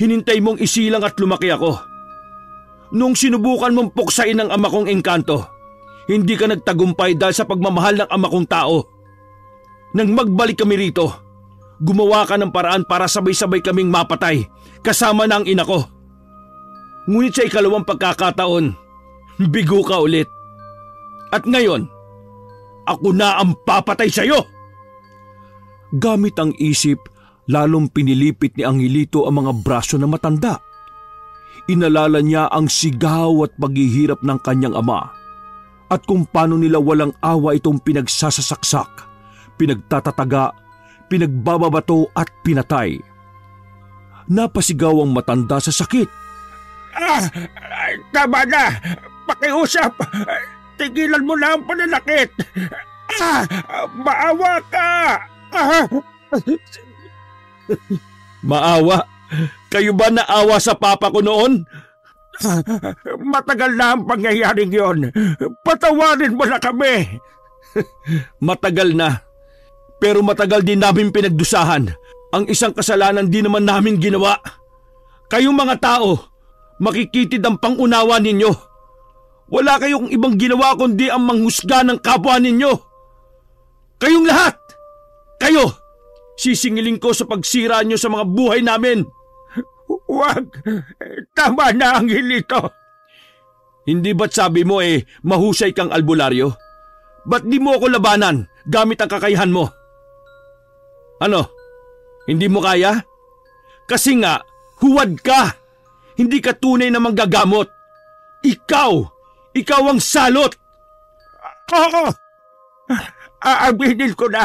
Hinintay mong isilang at lumaki ako. Nung sinubukan mong puksain ang ama kong engkanto, hindi ka nagtagumpay dahil sa pagmamahal ng ama kong tao. Nang magbalik kami rito, gumawa ka ng paraan para sabay-sabay kaming mapatay kasama na ang ina ko. Ngunit sa ikalawang pagkakataon, bigo ka ulit. At ngayon, ako na ang papatay sa iyo. Gamit ang isip, lalong pinilipit ni Angelito ang mga braso ng matanda. Inalala niya ang sigaw at paghihirap ng kanyang ama at kung paano nila walang awa itong pinagsasasaksak, pinagtatataga, pinagbababato at pinatay. Napasigaw ang matanda sa sakit. Tama na! Pakiusap! Tigilan mo na ang pananakit! Maawa ka! Maawa? Kayo ba naawa sa papa ko noon? Matagal na ang pangyayaring yon. Patawarin mo na kami! Matagal na. Pero matagal din namin pinagdusahan ang isang kasalanan di naman namin ginawa. Kayong mga tao, makikitid ang pangunawa ninyo. Wala kayong ibang ginawa kundi ang manghusga ng kapwa ninyo. Kayong lahat! Kayo! Sisingilin ko sa pagsira nyo sa mga buhay namin. Huwag! Tama na, Angelito. Hindi ba't sabi mo mahusay kang albularyo? Ba't di mo ako labanan gamit ang kakayahan mo? Ano? Hindi mo kaya? Kasi nga, huwad ka! Hindi ka tunay na manggagamot. Ikaw ang salot! Oo! Aaminin ko na.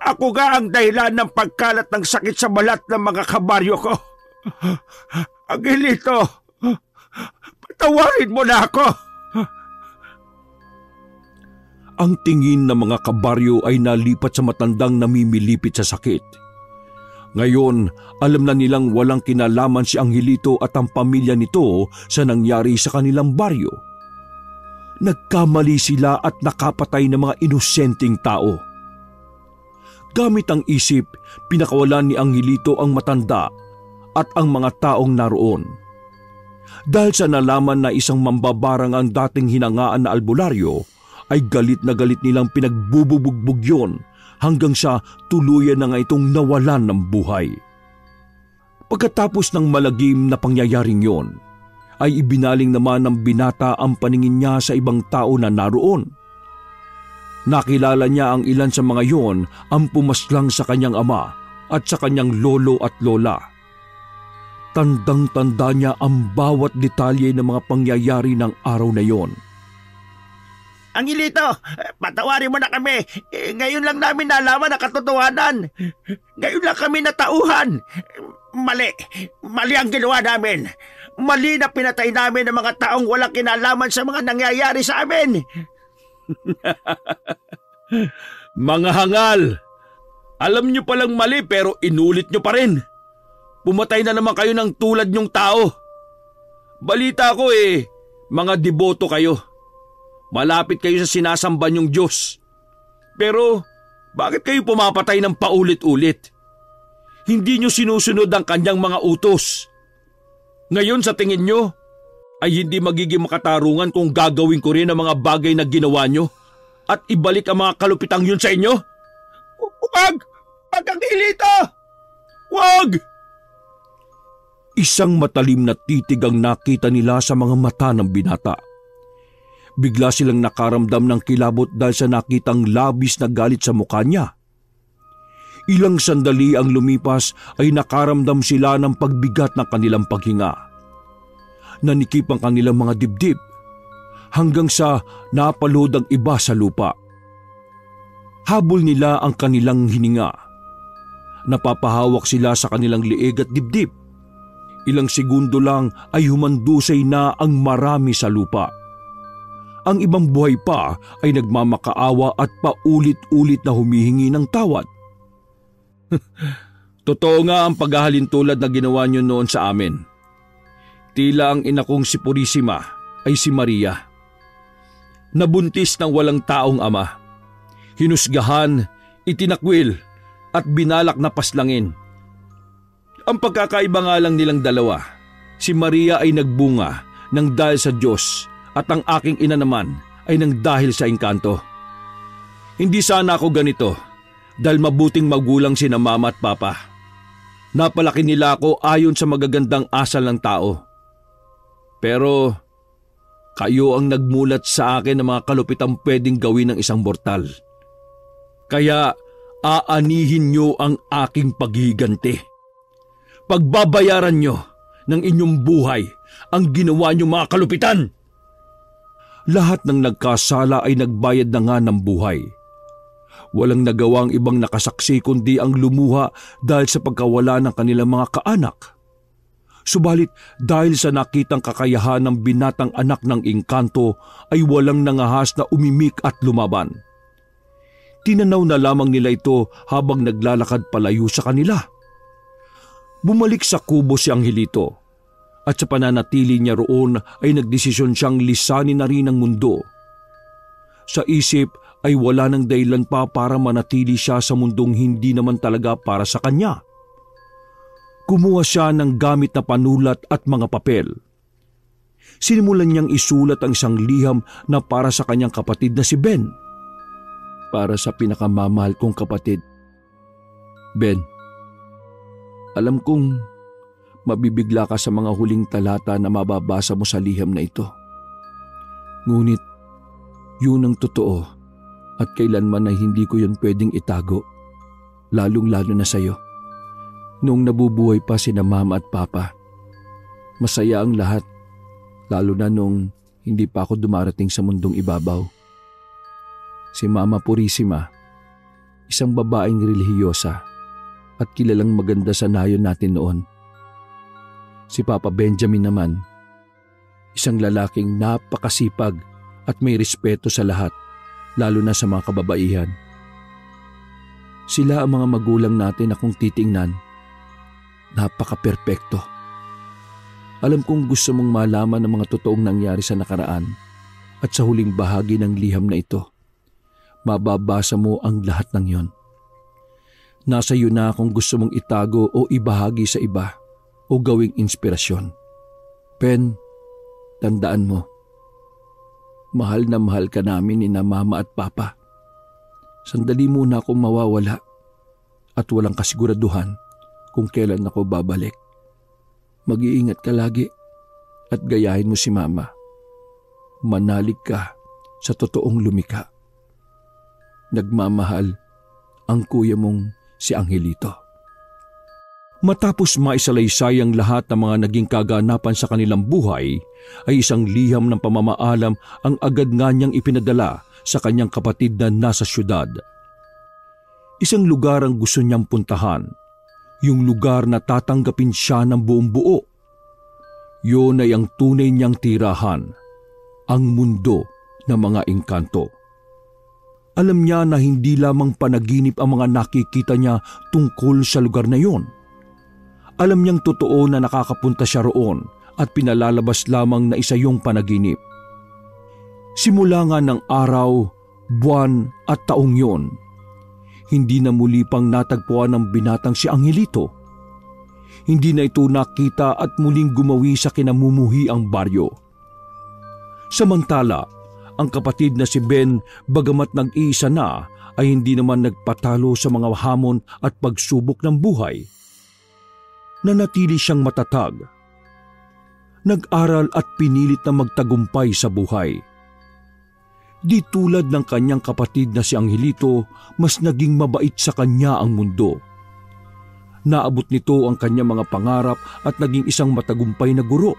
Ako nga ang dahilan ng pagkalat ng sakit sa balat ng mga kabaryo ko. Angelito, patawarin mo na ako. Ang tingin ng mga kabaryo ay nalipat sa matandang namimilipit sa sakit. Ngayon, alam na nilang walang kinalaman si Angelito at ang pamilya nito sa nangyari sa kanilang baryo. Nagkamali sila at nakapatay ng mga inosenteng tao. Gamit ang isip, pinakawalan ni Angelito ang matanda at ang mga taong naroon. Dahil sa nalaman na isang mambabarang ang dating hinangaan na albularyo, ay galit na galit nilang pinagbububugbog yon hanggang sa tuluyan na nga itong nawalan ng buhay. Pagkatapos ng malagim na pangyayaring yon, ay ibinaling naman ng binata ang paningin niya sa ibang tao na naroon. Nakilala niya ang ilan sa mga yon ang pumaslang sa kanyang ama at sa kanyang lolo at lola. Tandang-tanda niya ang bawat detalye ng mga pangyayari ng araw na yon. Angelito, patawarin mo na kami. Ngayon lang namin nalaman ang katotohanan. Ngayon lang kami natauhan. Mali ang ginawa namin. Mali na pinatay namin ang mga taong walang kinalaman sa mga nangyayari sa amin. Mga hangal! Alam niyo palang mali pero inulit niyo pa rin. Pumatay na naman kayo ng tulad niyong tao. Balita ko mga deboto kayo. Malapit kayo sa sinasamba niyong Diyos. Pero bakit kayo pumapatay ng paulit-ulit? Hindi niyo sinusunod ang kanyang mga utos. Ngayon sa tingin niyo ay hindi magiging makatarungan kung gagawin ko rin ang mga bagay na ginawa niyo at ibalik ang mga kalupitang yun sa inyo? Huwag! Huwag kang Angelito! Huwag! Isang matalim na titig ang nakita nila sa mga mata ng binata. Bigla silang nakaramdam ng kilabot dahil sa nakitang labis na galit sa mukha niya. Ilang sandali ang lumipas ay nakaramdam sila ng pagbigat ng kanilang paghinga. Nanikip ang kanilang mga dibdib hanggang sa napalod ang iba sa lupa. Habol nila ang kanilang hininga. Napapahawak sila sa kanilang liig at dibdib. Ilang segundo lang ay humandusay na ang marami sa lupa. Ang ibang buhay pa ay nagmamakaawa at paulit-ulit na humihingi ng tawad. Totoo nga ang paghahalintulad na ginawa niyo noon sa amin. Tila ang ina kong si Purisima ay si Maria. Nabuntis ng walang taong ama. Hinusgahan, itinakwil at binalak na paslangin. Ang pagkakaiba nga lang nilang dalawa, si Maria ay nagbunga ng dahil sa Diyos at ang aking ina naman ay nang dahil sa engkanto. Hindi sana ako ganito dahil mabuting magulang sina mama at papa. Napalaki nila ako ayon sa magagandang asal ng tao. Pero kayo ang nagmulat sa akin ng mga kalupitang pwedeng gawin ng isang mortal. Kaya aanihin niyo ang aking paghiganti. Pagbabayaran niyo ng inyong buhay ang ginawa niyo mga kalupitan. Lahat ng nagkasala ay nagbayad na nga ng buhay. Walang nagawang ibang nakasaksi kundi ang lumuha dahil sa pagkawala ng kanilang mga kaanak. Subalit dahil sa nakitang kakayahan ng binatang anak ng engkanto ay walang nangahas na umimik at lumaban. Tinanaw na lamang nila ito habang naglalakad palayo sa kanila. Bumalik sa kubo si Angelito. At sa pananatili niya roon ay nagdesisyon siyang lisanin na rin ang mundo. Sa isip ay wala ng dahilan pa para manatili siya sa mundong hindi naman talaga para sa kanya. Kumuha siya ng gamit na panulat at mga papel. Sinimulan niyang isulat ang isang liham na para sa kanyang kapatid na si Ben. Para sa pinakamamahal kong kapatid. Ben, alam kong mabibigla ka sa mga huling talata na mababasa mo sa liham na ito. Ngunit, yun ang totoo at kailanman ay hindi ko yun pwedeng itago, lalong-lalo na sa'yo. Noong nabubuhay pa sina mama at papa, masaya ang lahat, lalo na nung hindi pa ako dumarating sa mundong ibabaw. Si Mama Purisima, isang babaeng relihiyosa at kilalang maganda sa nayon natin noon. Si Papa Benjamin naman, isang lalaking napakasipag at may respeto sa lahat. lalo na sa mga kababaihan. Sila ang mga magulang natin na kung titingnan, napaka-perpekto. Alam kong gusto mong malaman ang mga totoong nangyari sa nakaraan at sa huling bahagi ng liham na ito. Mababasa mo ang lahat ng yon. Nasa iyo na kung gusto mong itago o ibahagi sa iba o gawing inspirasyon. Pen, tandaan mo, mahal na mahal ka namin ni na Mama at Papa. Sandali muna akong mawawala at walang kasiguraduhan kung kailan ako babalik. Mag-iingat ka lagi at gayahin mo si Mama. Manalig ka sa totoong lumikha. Nagmamahal ang kuya mong si Angelito. Matapos maisalaysay ang lahat ng mga naging kaganapan sa kanilang buhay, ay isang liham ng pamamaalam ang agad nga niyang ipinadala sa kanyang kapatid na nasa syudad. Isang lugar ang gusto niyang puntahan, yung lugar na tatanggapin siya ng buong buo. Yun ay ang tunay niyang tirahan, ang mundo ng mga engkanto. Alam niya na hindi lamang panaginip ang mga nakikita niya tungkol sa lugar na yon. Alam niyang totoo na nakakapunta siya roon at pinalalabas lamang na isa yung panaginip. Simula nga ng araw, buwan at taong yon, hindi na muli pang natagpuan ng binatang si Angelito. Hindi na ito nakita at muling gumawi sa kinamumuhi ang baryo. Samantala, ang kapatid na si Ben, bagamat nag-iisa na, ay hindi naman nagpatalo sa mga hamon at pagsubok ng buhay. Nanatili siyang matatag. Nag-aral at pinilit na magtagumpay sa buhay. Di tulad ng kanyang kapatid na si Angelito, mas naging mabait sa kanya ang mundo. Naabot nito ang kanyang mga pangarap at naging isang matagumpay na guro.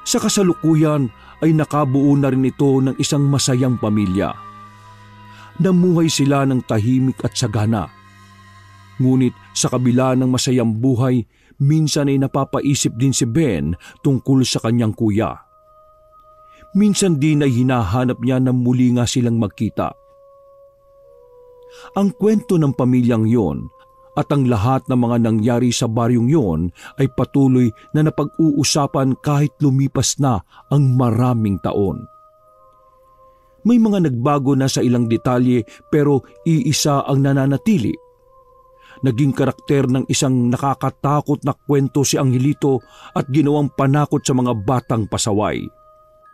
Sa kasalukuyan ay nakabuo na rin ito ng isang masayang pamilya. Namuhay sila ng tahimik at sagana. Ngunit sa kabila ng masayang buhay, minsan ay napapaisip din si Ben tungkol sa kanyang kuya. Minsan din ay hinahanap niya na muli nga silang magkita. Ang kwento ng pamilyang yon at ang lahat ng mga nangyari sa baryong yon ay patuloy na napag-uusapan kahit lumipas na ang maraming taon. May mga nagbago na sa ilang detalye pero iisa ang nananatili. Naging karakter ng isang nakakatakot na kwento si Angelito at ginawang panakot sa mga batang pasaway.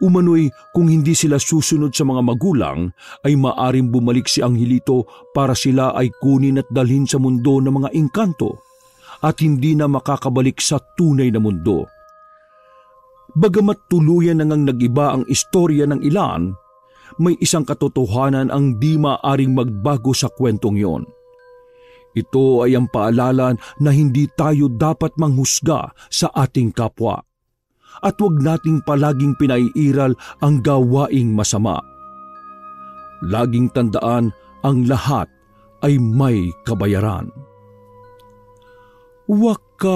Umano'y kung hindi sila susunod sa mga magulang, ay maaring bumalik si Angelito para sila ay kunin at dalhin sa mundo ng mga engkanto at hindi na makakabalik sa tunay na mundo. Bagamat tuluyan nang nag-iba ang istorya ng ilan, may isang katotohanan ang di maaring magbago sa kwentong yon. Ito ay ang paalala na hindi tayo dapat manghusga sa ating kapwa. At huwag nating palaging pinaiiral ang gawaing masama. Laging tandaan, ang lahat ay may kabayaran. Wakas!